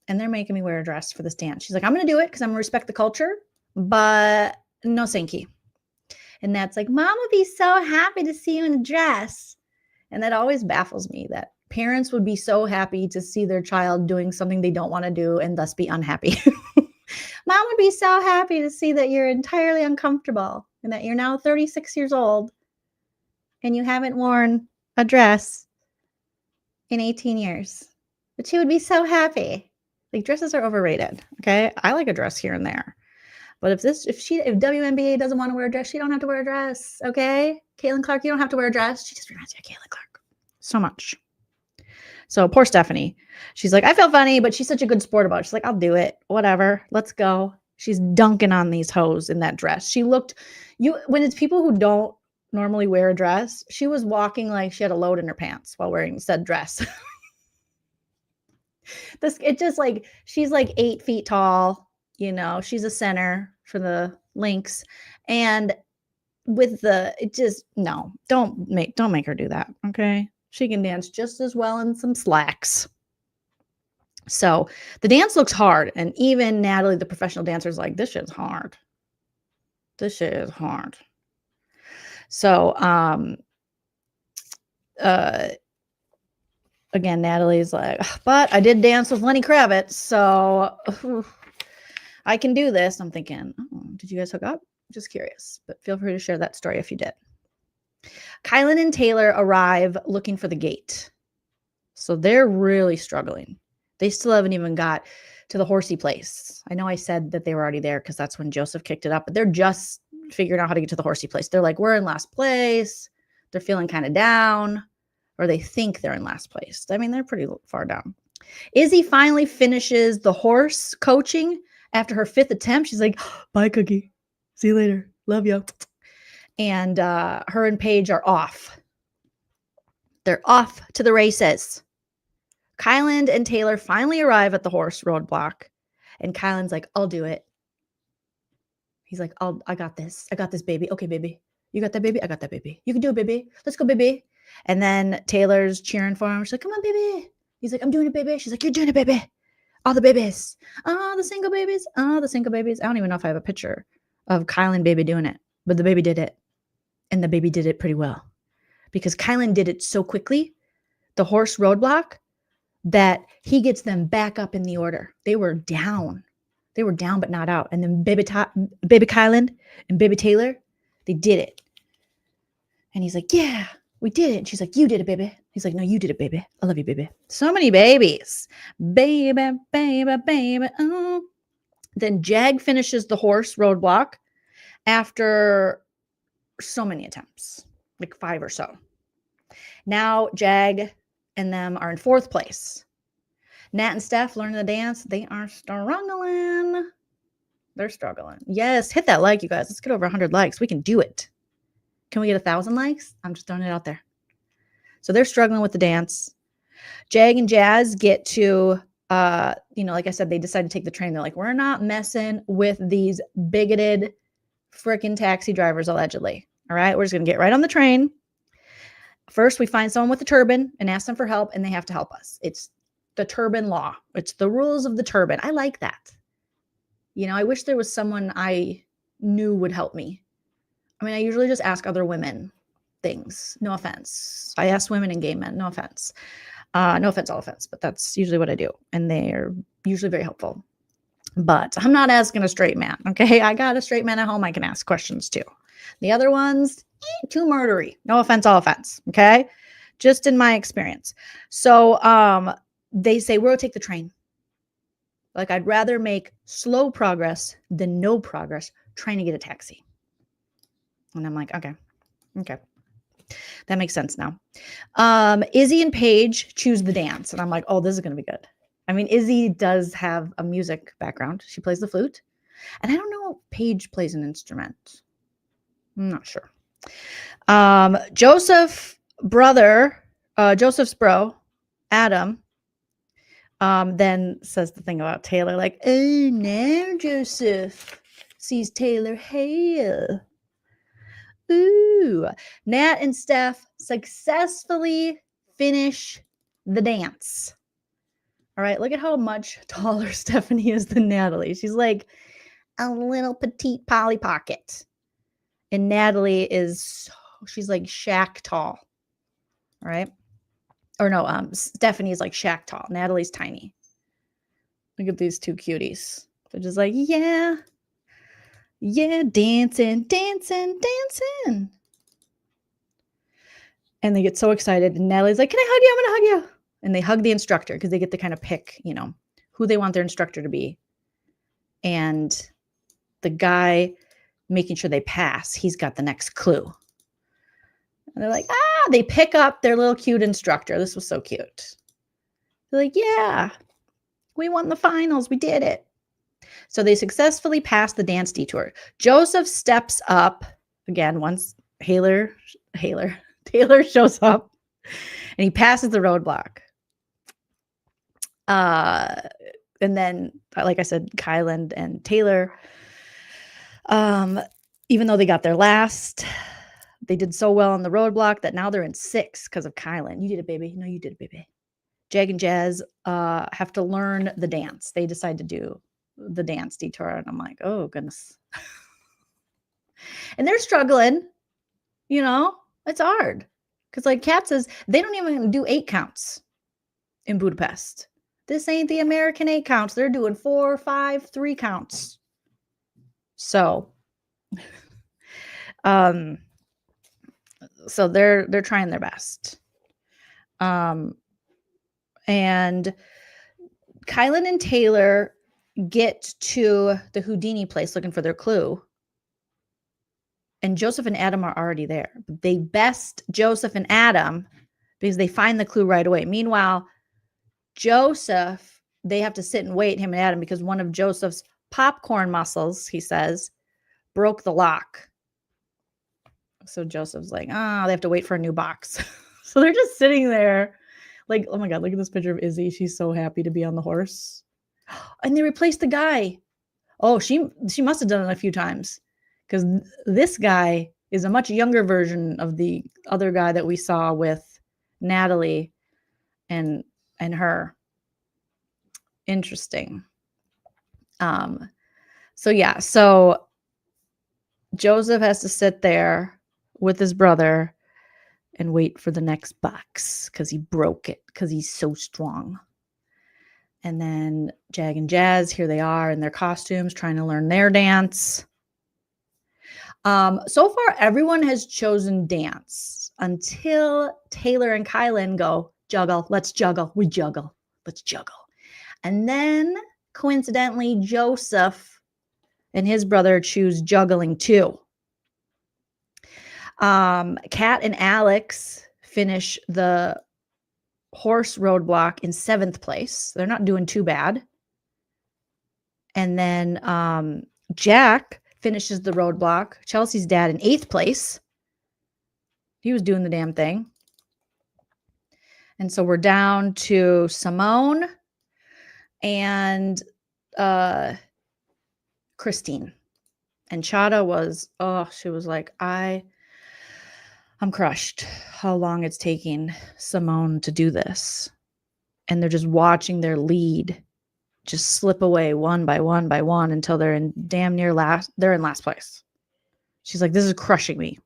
And they're making me wear a dress for this dance. She's like, I'm going to do it because I'm going to respect the culture, but no thank you. And Nat's like, Mom would be so happy to see you in a dress. And that always baffles me that parents would be so happy to see their child doing something they don't want to do and thus be unhappy. Mom would be so happy to see that you're entirely uncomfortable and that you're now 36 years old and you haven't worn a dress in 18 years. But she would be so happy. Like, dresses are overrated, okay? I like a dress here and there. But if WNBA doesn't want to wear a dress, she don't have to wear a dress, okay? Caitlin Clark, you don't have to wear a dress. She just reminds me of Caitlin Clark so much. So poor Stephanie. She's like, I feel funny, but she's such a good sport about it. She's like, I'll do it. Whatever. Let's go. She's dunking on these hoes in that dress. She looked, when it's people who don't normally wear a dress, she was walking like she had a load in her pants while wearing said dress. She's like 8 feet tall. You know, she's a center for the Lynx. And with don't make her do that. Okay. She can dance just as well in some slacks. So the dance looks hard. And even Natalie, the professional dancer, is like, this shit's hard. This shit is hard. So, again, Natalie's like, but I did dance with Lenny Kravitz, so I can do this. I'm thinking, oh, did you guys hook up? Just curious, but feel free to share that story if you did. Kylan and Taylor arrive looking for the gate. So they're really struggling. They still haven't even got to the horsey place. I know I said that they were already there because that's when Joseph kicked it up, but they're just figuring out how to get to the horsey place. They're like, we're in last place. They're feeling kind of down, or they think they're in last place. I mean, they're pretty far down. Izzy finally finishes the horse coaching after her 5th attempt. She's like, bye, Cookie. See you later. Love you. And her and Paige are off. They're off to the races. Kylan and Taylor finally arrive at the horse roadblock. And Kylan's like, I'll do it. He's like, I got this. I got this, baby. Okay, baby. You got that, baby? I got that, baby. You can do it, baby. Let's go, baby. And then Taylor's cheering for him. She's like, come on, baby. He's like, I'm doing it, baby. She's like, you're doing it, baby. All the babies. Oh, the single babies. Oh, the single babies. I don't even know if I have a picture of Kylan baby doing it. But the baby did it. And the baby did it pretty well. Because Kylan did it so quickly, the horse roadblock, that he gets them back up in the order. They were down. They were down but not out. And then baby Kylan and baby Taylor, they did it. And he's like, yeah, we did it. And she's like, you did it, baby. He's like, no, you did it, baby. I love you, baby. So many babies. Baby, baby, baby. Oh. Then Jag finishes the horse roadblock after so many attempts, like 5 or so. Now Jag and them are in 4th place. Nat and Steph learning the dance. They are struggling. They're struggling. Yes, hit that like, you guys. Let's get over 100 likes. We can do it. Can we get 1,000 likes? I'm just throwing it out there. So they're struggling with the dance. Jag and Jazz get to, like I said, they decide to take the train. They're like, we're not messing with these bigoted freaking taxi drivers, allegedly. All right, we're just going to get right on the train. First, we find someone with a turban and ask them for help, and they have to help us. It's the turban law. It's the rules of the turban. I like that. I wish there was someone I knew would help me. I mean, I usually just ask other women things. No offense. I ask women and gay men. No offense. No offense, all offense, but that's usually what I do. And they're usually very helpful. But I'm not asking a straight man, okay? I got a straight man at home I can ask questions to. The other ones, too murdery. No offense, all offense, okay? Just in my experience. So they say, we'll take the train. Like, I'd rather make slow progress than no progress trying to get a taxi. And I'm like, okay. That makes sense now. Izzy and Paige choose the dance. And I'm like, oh, this is going to be good. I mean, Izzy does have a music background. She plays the flute. And I don't know if Paige plays an instrument. I'm not sure. Joseph's bro, Adam, then says the thing about Taylor, like, oh, now Joseph sees Taylor hail. Ooh. Nat and Steph successfully finish the dance. All right, look at how much taller Stephanie is than Natalie. She's like a little petite Polly Pocket. And Natalie she's like Shaq tall. All right. Or no, Stephanie is like Shaq tall. Natalie's tiny. Look at these two cuties. They're just like, yeah, dancing. And they get so excited. And Natalie's like, can I hug you? I'm going to hug you. And they hug the instructor because they get to kind of pick, who they want their instructor to be. And the guy making sure they pass, he's got the next clue. And they're like, they pick up their little cute instructor. This was so cute. They're like, yeah, we won the finals. We did it. So they successfully pass the dance detour. Joseph steps up again once Taylor shows up and he passes the roadblock. And then, like I said, Kylan and Taylor, even though they got there last, they did so well on the roadblock that now they're in 6 because of Kylan. You did it, baby. No, you did it, baby. Jag and Jazz have to learn the dance. They decide to do the dance detour. And I'm like, oh, goodness. And they're struggling. It's hard. Because like Kat says, they don't even do 8 counts in Budapest. This ain't the American 8 counts. They're doing 4, 5, 3 counts. So, so they're trying their best. And Kylan and Taylor get to the Houdini place looking for their clue. And Joseph and Adam are already there. They best Joseph and Adam because they find the clue right away. Meanwhile, Joseph, they have to sit and wait, him and Adam, because one of Joseph's popcorn muscles, he says, broke the lock. So Joseph's like, they have to wait for a new box. So they're just sitting there like, oh my God, look at this picture of Izzy. She's so happy to be on the horse. And they replaced the guy. Oh, she must have done it a few times because this guy is a much younger version of the other guy that we saw with Natalie and her. Interesting. So Joseph has to sit there with his brother and wait for the next box because he broke it because he's so strong. And then Jag and Jazz, here they are in their costumes trying to learn their dance. So far, everyone has chosen dance until Taylor and Kylan go, juggle, let's juggle, we juggle, let's juggle. And then, coincidentally, Joseph and his brother choose juggling too. Kat and Alex finish the horse roadblock in 7th place. They're not doing too bad. And then Jack finishes the roadblock. Chelsea's dad in 8th place. He was doing the damn thing. And so we're down to Simone and Christine. And Chada was, she was like, I'm crushed how long it's taking Simone to do this. And they're just watching their lead just slip away one by one by one until they're in damn near they're in last place. She's like, this is crushing me.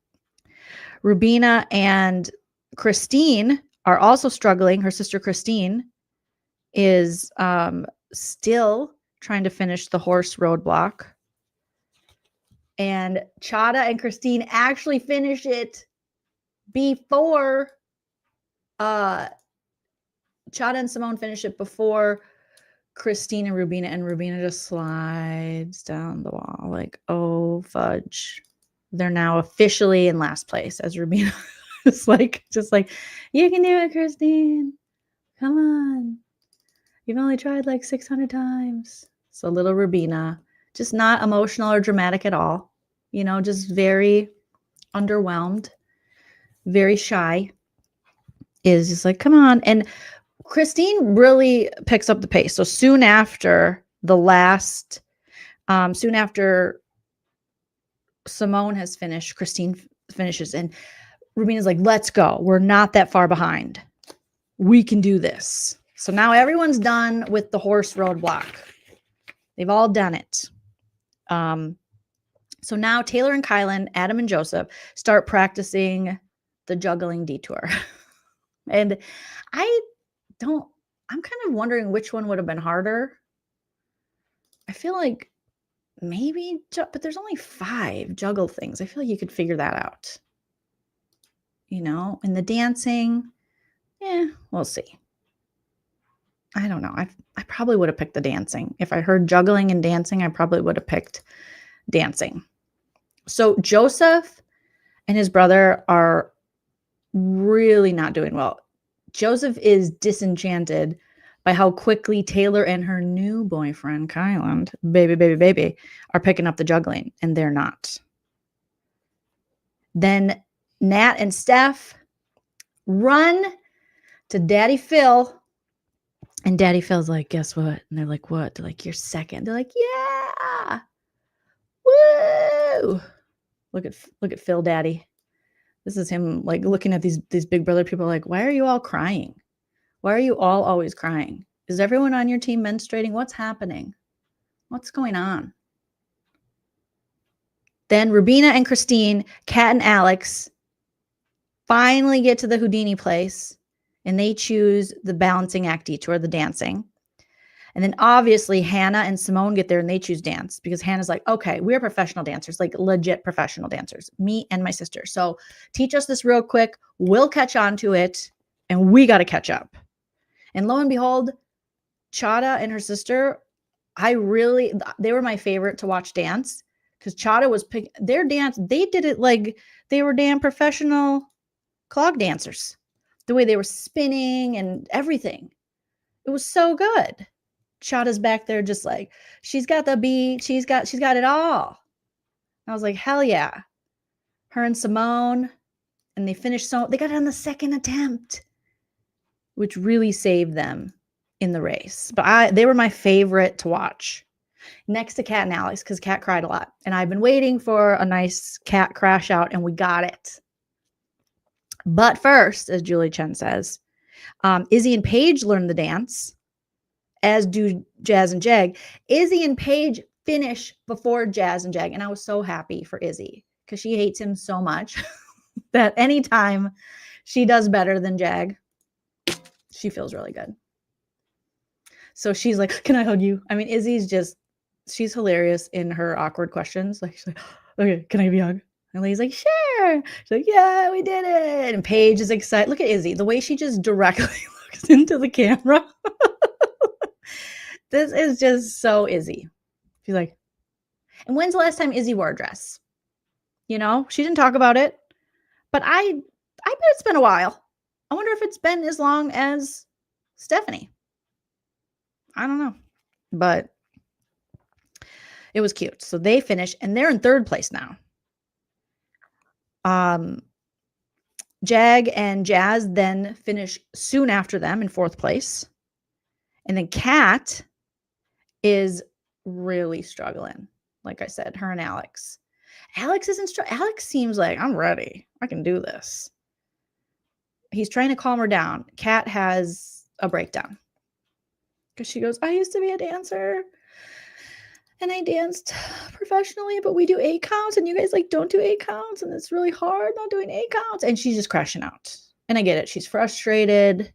Rubina and Christine are also struggling. Her sister Christine is still trying to finish the horse roadblock. And Chada and Christine actually finish it before Chada and Simone finish it before Christine and Rubina just slides down the wall like, oh fudge. They're now officially in last place as Rubina is like, just like, you can do it, Christine. Come on. You've only tried like 600 times. So little Rubina, just not emotional or dramatic at all. You know, just very underwhelmed, very shy, is just like, come on. And Christine really picks up the pace. So soon after Simone has finished, Christine finishes, and Rubina's like, let's go. We're not that far behind. We can do this. So now everyone's done with the horse roadblock. They've all done it. So now Taylor and Kylan, Adam and Joseph start practicing the juggling detour. And I'm kind of wondering which one would have been harder. I feel like maybe, but there's only 5 juggle things. I feel like you could figure that out. You know, and the dancing, we'll see. I don't know. I probably would have picked the dancing. If I heard juggling and dancing, I probably would have picked dancing. So Joseph and his brother are really not doing well. Joseph is disenchanted by how quickly Taylor and her new boyfriend, Kylan, baby, are picking up the juggling, and they're not. Then Nat and Steph run to Daddy Phil, and Daddy Phil's like, guess what? And they're like, what? They're like, you're second. They're like, yeah. Woo! Look at Phil Daddy. This is him like looking at these big brother people like, why are you all crying? Why are you all always crying? Is everyone on your team menstruating? What's happening? What's going on? Then Rubina and Christine, Kat and Alex finally get to the Houdini place, and they choose the balancing act detour, the dancing. And then obviously Hannah and Simone get there and they choose dance because Hannah's like, okay, we're professional dancers, like legit professional dancers, me and my sister. So teach us this real quick. We'll catch on to it and we got to catch up. And lo and behold, Chada and her sister, they were my favorite to watch dance because Chada was their dance. They did it like they were damn professional clog dancers, the way they were spinning and everything. It was so good. Chada's back there just like, she's got the beat. She's got it all. I was like, hell yeah. Her and Simone, and they finished. So they got it on the second attempt, which really saved them in the race. But they were my favorite to watch next to Kat and Alex because Kat cried a lot. And I've been waiting for a nice Kat crash out and we got it. But first, as Julie Chen says, Izzy and Paige learned the dance, as do Jazz and Jag. Izzy and Paige finish before Jazz and Jag. And I was so happy for Izzy because she hates him so much that anytime she does better than Jag, she feels really good. So she's like, can I hug you? I mean, she's hilarious in her awkward questions. Like, she's like, okay, can I be hug? And Lee's like, sure. She's like, yeah, we did it. And Paige is excited. Look at Izzy, the way she just directly looks into the camera. This is just so Izzy. She's like, and when's the last time Izzy wore a dress? You know, she didn't talk about it, but I bet it's been a while. I wonder if it's been as long as Stephanie. I don't know, but it was cute. So they finished and they're in third place now. Jag and Jazz then finish soon after them in 4th place. And then Kat is really struggling. Like I said, her and Alex. Alex seems like, I'm ready. I can do this. He's trying to calm her down. Kat has a breakdown. Because she goes, I used to be a dancer. And I danced professionally, but we do 8 counts. And you guys like don't do 8 counts. And it's really hard not doing 8 counts. And she's just crashing out. And I get it. She's frustrated.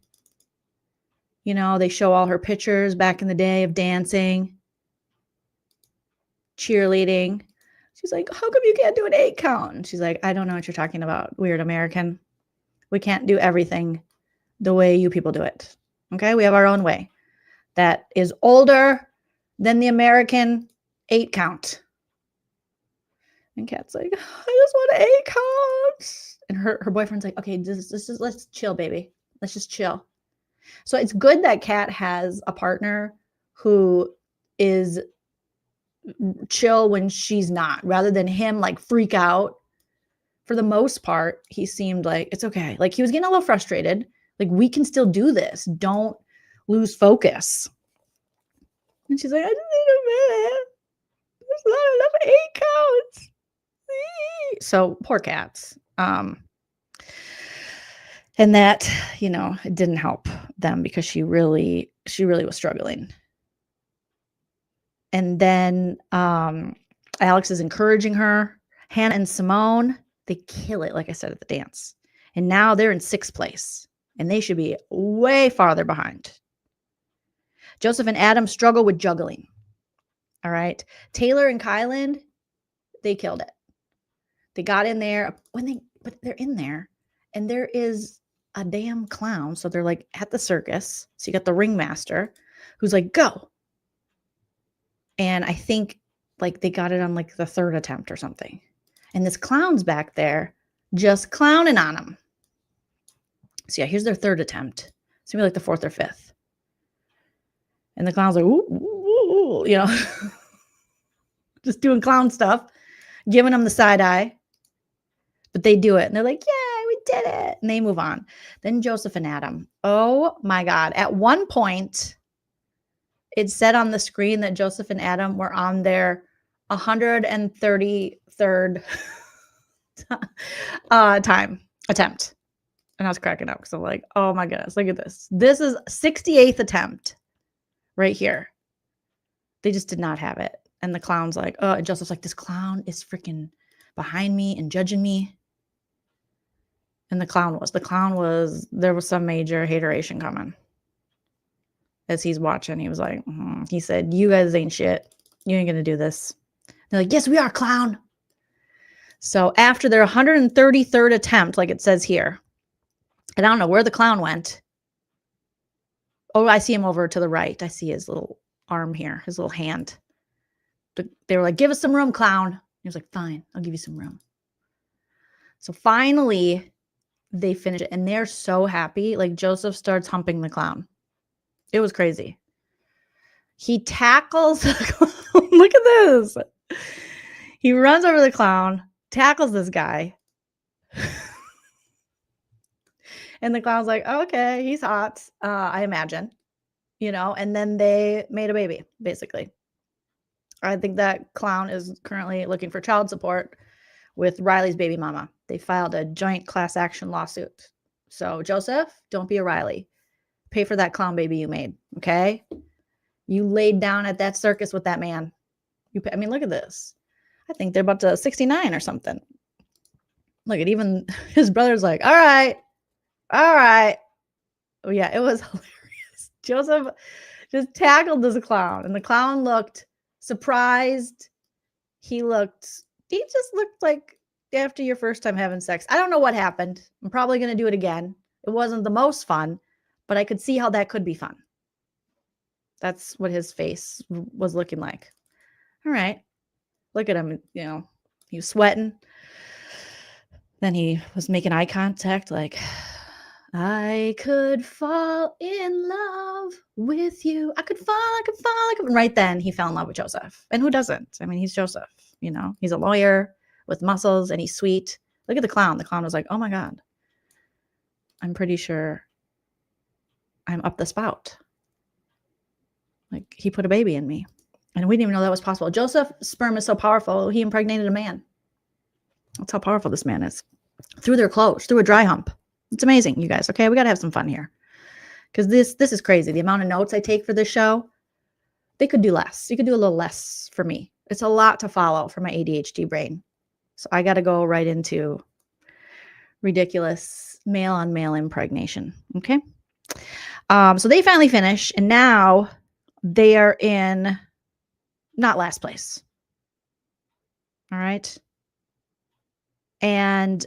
You know, they show all her pictures back in the day of dancing, cheerleading. She's like, how come you can't do an 8 count? And she's like, I don't know what you're talking about, weird American. We can't do everything the way you people do it. Okay? We have our own way that is older than the American 8 count. And Kat's like, I just want 8 counts. And her boyfriend's like, okay, let's chill, baby. Let's just chill. So it's good that Kat has a partner who is chill when she's not, rather than him like freak out. For the most part, he seemed like it's okay. Like he was getting a little frustrated. Like, we can still do this. Don't lose focus. And she's like, I just need a minute. There's not enough 8 counts. So poor Cats. And that, you know, it didn't help them because she really was struggling. And then Alex is encouraging her. Hannah and Simone, they kill it, like I said, at the dance. And now they're in 6th place. And they should be way farther behind. Joseph and Adam struggle with juggling. All right. Taylor and Kylan, they killed it. They got in there but they're in there and there is a damn clown. So they're like at the circus. So you got the ringmaster who's like, go. And I think like they got it on like the 3rd attempt or something. And this clown's back there just clowning on them. So yeah, here's their 3rd attempt. It's gonna be like the 4th or 5th. And the clown's like, ooh, ooh, ooh, you know, just doing clown stuff, giving them the side eye. But they do it. And they're like, yeah, we did it. And they move on. Then Joseph and Adam. Oh my God. At one point, it said on the screen that Joseph and Adam were on their 133rd attempt. And I was cracking up because I'm like, oh my goodness, look at this. This is 68th attempt right here. They just did not have it. And the clown's like, oh, and Joseph's like, this clown is freaking behind me and judging me. And the clown was, there was some major hateration coming. As he's watching, he was like, he said, you guys ain't shit. You ain't going to do this. They're like, yes, we are, clown. So after their 133rd attempt, like it says here, and I don't know where the clown went. Oh, I see him over to the right. I see his little arm here, his little hand. But they were like, give us some room, clown. He was like, fine, I'll give you some room. So finally, they finish it, and they're so happy. Like Joseph starts humping the clown. It was crazy. He tackles the clown. Look at this. He runs over the clown, tackles this guy. And the clown's like, oh, okay, he's hot, I imagine. You know, and then they made a baby, basically. I think that clown is currently looking for child support with Riley's baby mama. They filed a joint class action lawsuit. So, Joseph, don't be a Riley. Pay for that clown baby you made, okay? You laid down at that circus with that man. I mean, look at this. I think they're about to 69 or something. Look at even his brother's like, all right. Oh, yeah, it was hilarious. Joseph just tackled this clown, and the clown looked surprised. He just looked like after your first time having sex. I don't know what happened. I'm probably going to do it again. It wasn't the most fun, but I could see how that could be fun. That's what his face was looking like. All right. Look at him. You know, he was sweating. Then he was making eye contact like, I could fall in love with you. I could fall. And right then he fell in love with Joseph. And who doesn't? I mean, he's Joseph, you know, he's a lawyer with muscles and he's sweet. Look at the clown. The clown was like, oh my God, I'm pretty sure I'm up the spout. Like, he put a baby in me. And we didn't even know that was possible. Joseph's sperm is so powerful, he impregnated a man. That's how powerful this man is. Through their clothes, through a dry hump. It's amazing, you guys. Okay, we got to have some fun here. Because this is crazy. The amount of notes I take for this show, they could do less. You could do a little less for me. It's a lot to follow for my ADHD brain. So I got to go right into ridiculous male-on-male impregnation. Okay. So they finally finish, and now they are in not last place. All right. And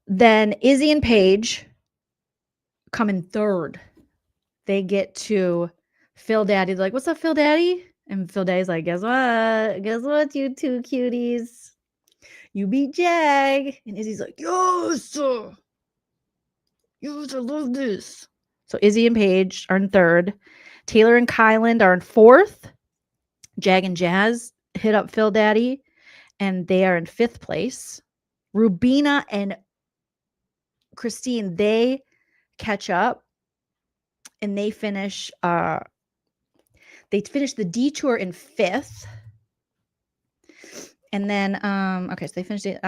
then Izzy and Paige come in third. They get to Phil Daddy. They're like, what's up, Phil Daddy? And Phil Daddy's like, guess what? Guess what, you two cuties? You beat Jag. And Izzy's like, yes, I love this. So Izzy and Paige are in third. Taylor and Kyland are in fourth. Jag and Jazz hit up Phil Daddy, and they are in fifth place. Rubina and Christine, they catch up, and they finish the detour in fifth. And then okay, so they finished it.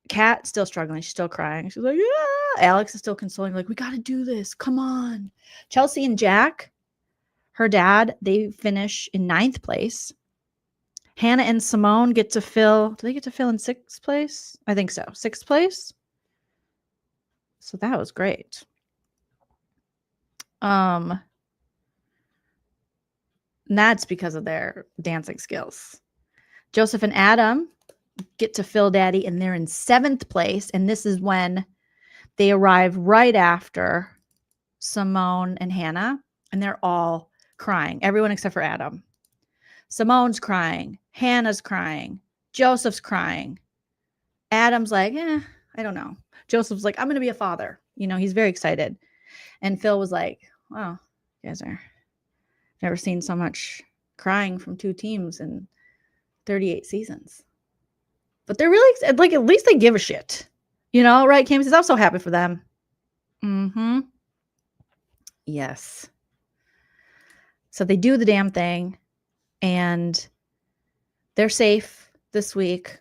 Kat still struggling, she's still crying. She's like, yeah. Alex is still consoling, like, we got to do this, come on. Chelsea and Jack, her dad, they finish in ninth place. Hannah and Simone get to fill. Do they get to fill in sixth place? I think so. Sixth place. So that was great. And that's because of their dancing skills. Joseph and Adam get to Phil Daddy, and they're in seventh place. And this is when they arrive right after Simone and Hannah, and they're all crying. Everyone except for Adam. Simone's crying. Hannah's crying. Joseph's crying. Adam's like, I don't know. Joseph's like, I'm going to be a father. You know, he's very excited. And Phil was like, wow, you guys are never seen so much crying from two teams in 38 seasons. But they're really, like, at least they give a shit. You know, right? Cam says, I'm so happy for them. Mm-hmm. Yes. So they do the damn thing, and they're safe this week.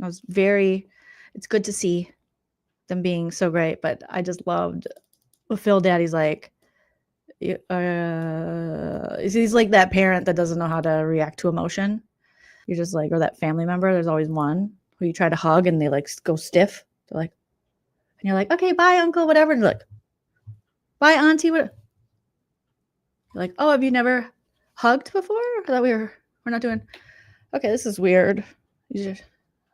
It's good to see them being so great, but I just loved Phil Daddy's like, he's like that parent that doesn't know how to react to emotion. You're just like, or that family member, there's always one who you try to hug and they like go stiff. They're like, and you're like, okay, bye, uncle, whatever. And they're like, bye, auntie. What? You're like, oh, have you never hugged before? I thought we're not doing. Okay, this is weird. This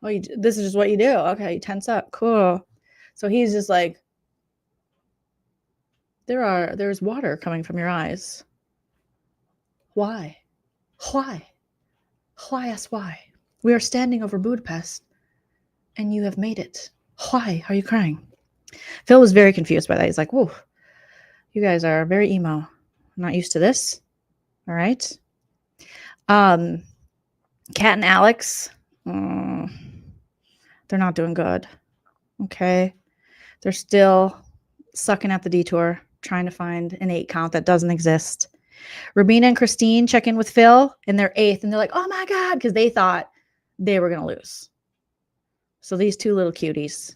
is just what you do. Okay, you tense up. Cool. So he's just like, there's water coming from your eyes. Why? Why? Why, ask why? We are standing over Budapest, and you have made it. Why are you crying? Phil was very confused by that. He's like, whoa, you guys are very emo. I'm not used to this. All right. Kat and Alex, they're not doing good. Okay. They're still sucking at the detour, trying to find an 8 count that doesn't exist. Rubina and Christine check in with Phil, and they're 8th, and they're like, oh my God, because they thought they were going to lose. So these two little cuties,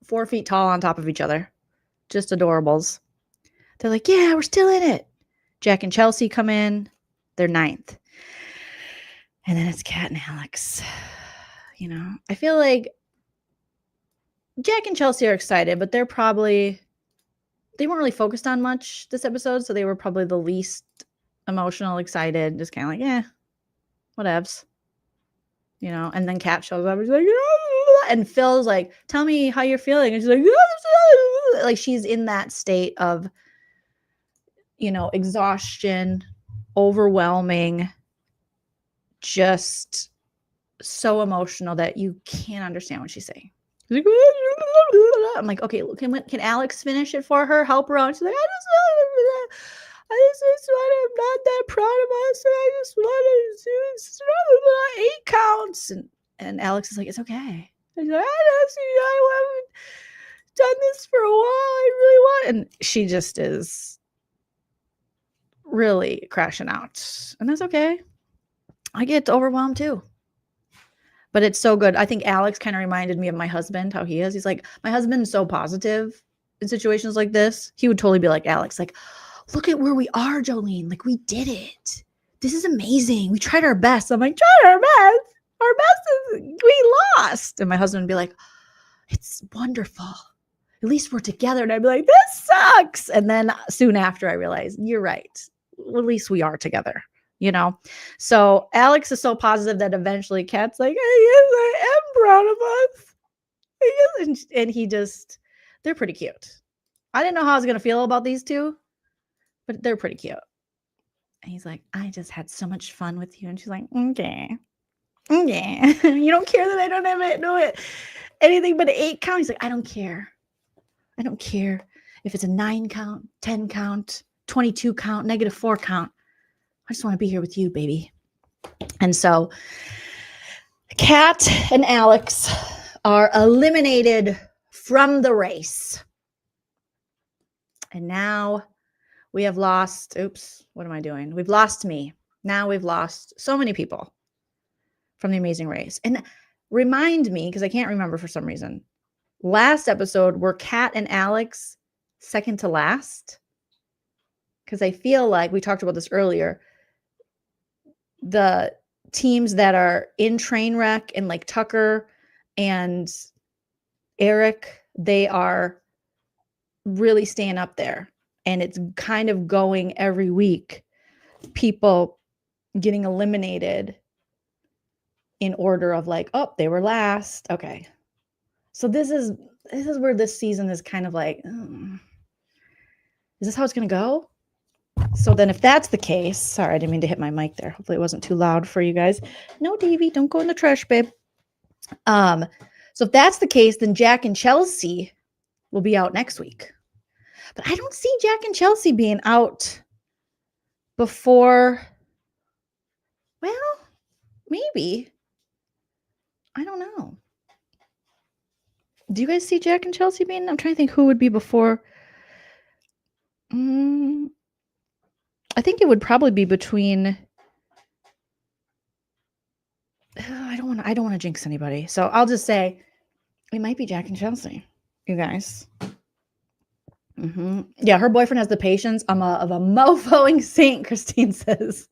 4 feet tall on top of each other, just adorables. They're like, yeah, we're still in it. Jack and Chelsea come in. They're 9th. And then it's Kat and Alex. I feel like Jack and Chelsea are excited, but they weren't really focused on much this episode, so they were probably the least emotional, excited, just kind of like, whatevs. And then Kat shows up and she's like, and Phil's like, tell me how you're feeling. And she's like she's in that state of, exhaustion, overwhelming, just so emotional that you can't understand what she's saying. I'm like, okay, can Alex finish it for her? Help her out. She's like, I just I'm not that proud of myself. I just want to 8 counts. And Alex is like, it's okay. I said, I haven't done this for a while. I really want. And she just is really crashing out. And that's okay. I get overwhelmed too. But it's so good. I think Alex kind of reminded me of my husband, how he is. He's like, my husband's so positive in situations like this. He would totally be like Alex, like, look at where we are, Joleen. Like, we did it. This is amazing. We tried our best. I'm like, tried our best. Our best is we lost. And my husband would be like, it's wonderful. At least we're together. And I'd be like, this sucks. And then soon after I realized, you're right. At least we are together. You know, so Alex is so positive that eventually Kat's like, yes, I am proud of us. Yes. And he just, they're pretty cute. I didn't know how I was going to feel about these two, but they're pretty cute. And he's like, I just had so much fun with you. And she's like, okay. Okay. You don't care that I don't have anything but an 8 count? He's like, I don't care. I don't care if it's a 9 count, 10 count, 22 count, -4 count. I just want to be here with you, baby. And so Kat and Alex are eliminated from the race. And now we have lost, oops, what am I doing? We've lost me. Now we've lost so many people from the Amazing Race. And remind me, because I can't remember for some reason, last episode were Kat and Alex second to last? Because I feel like we talked about this earlier. The teams that are in Trainwreck and like Tucker and Eric, they are really staying up there. And it's kind of going every week. People getting eliminated in order of like, oh, they were last. Okay. So this is where this season is kind of like, is this how it's going to go? So then if that's the case, sorry, I didn't mean to hit my mic there. Hopefully it wasn't too loud for you guys. No, Davey, don't go in the trash, babe. So if that's the case, then Jack and Chelsea will be out next week. But I don't see Jack and Chelsea being out before, well, maybe. I don't know. Do you guys see Jack and Chelsea being? I'm trying to think who would be before. I think it would probably be between. I don't want to jinx anybody, so I'll just say it might be Jack and Chelsea. You guys. Yeah, her boyfriend has the patience of a mofoing saint. Christine says.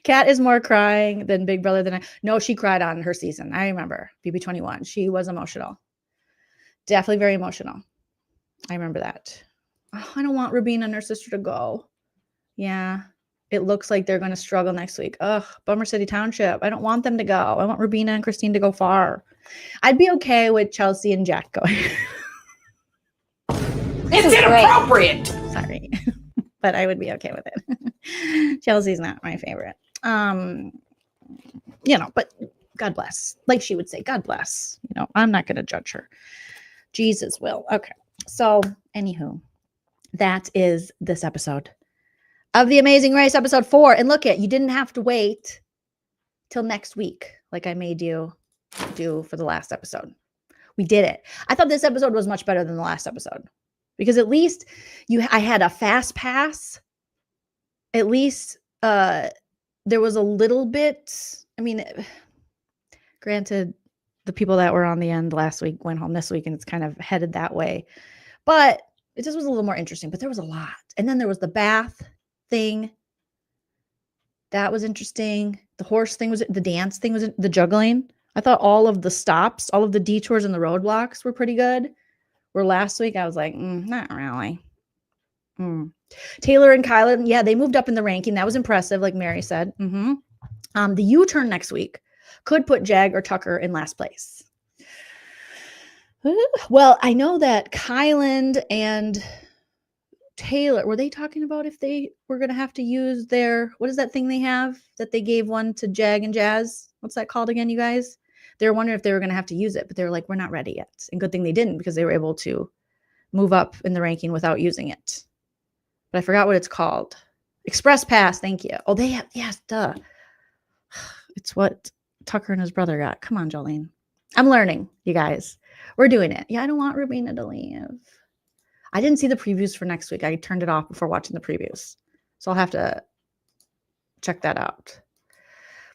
Kat is more crying than Big Brother than I. No, she cried on her season. I remember BB21. She was emotional. Definitely very emotional. I remember that. Oh, I don't want Rubina and her sister to go. Yeah, it looks like they're going to struggle next week. Ugh, Bummer City Township. I don't want them to go. I want Rubina and Christine to go far. I'd be okay with Chelsea and Jack going. It's inappropriate. Sorry, but I would be okay with it. Chelsea's not my favorite. But God bless. Like she would say, God bless. I'm not going to judge her. Jesus will. Okay. So, anywho, that is this episode of The Amazing Race, episode 4. And look, you didn't have to wait till next week like I made you do for the last episode. We did it. I thought this episode was much better than the last episode because at least I had a fast pass. At least there was a little bit. I mean, granted, the people that were on the end last week went home this week and it's kind of headed that way. But it just was a little more interesting. But there was a lot. And then there was the bath thing. That was interesting. The horse thing was the dance thing was the juggling. I thought all of the stops, all of the detours and the roadblocks were pretty good. Where last week I was like, not really. Taylor and Kylan, yeah, they moved up in the ranking. That was impressive, like Mary said. The U-turn next week could put Jag or Tucker in last place. Well, I know that Kylan and Taylor, were they talking about if they were going to have to use their, what is that thing they have that they gave one to Jag and Jazz? What's that called again, you guys? They were wondering if they were going to have to use it, but they were like, we're not ready yet. And good thing they didn't because they were able to move up in the ranking without using it. But I forgot what it's called. Express Pass, thank you. Oh, they have, yes, duh. It's what Tucker and his brother got. Come on, Jolene. I'm learning, you guys. We're doing it. Yeah, I don't want Rubina to leave. I didn't see the previews for next week. I turned it off before watching the previews. So I'll have to check that out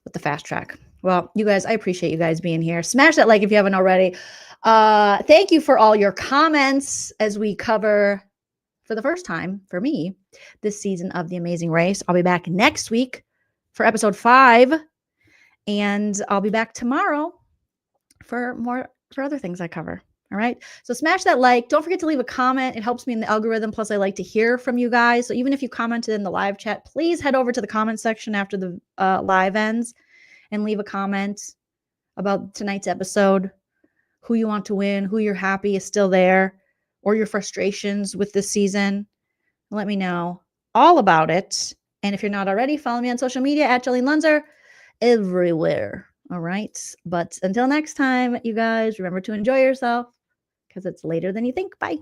with the fast track. Well, you guys, I appreciate you guys being here. Smash that like if you haven't already. Thank you for all your comments as we cover, for the first time for me, this season of The Amazing Race. I'll be back next week for episode 5. And I'll be back tomorrow for other things I cover. All right. So smash that like. Don't forget to leave a comment. It helps me in the algorithm. Plus, I like to hear from you guys. So even if you commented in the live chat, please head over to the comment section after the live ends and leave a comment about tonight's episode, who you want to win, who you're happy is still there, or your frustrations with this season. Let me know all about it. And if you're not already, follow me on social media at joleenlunzer everywhere. All right. But until next time, you guys, remember to enjoy yourself because it's later than you think. Bye.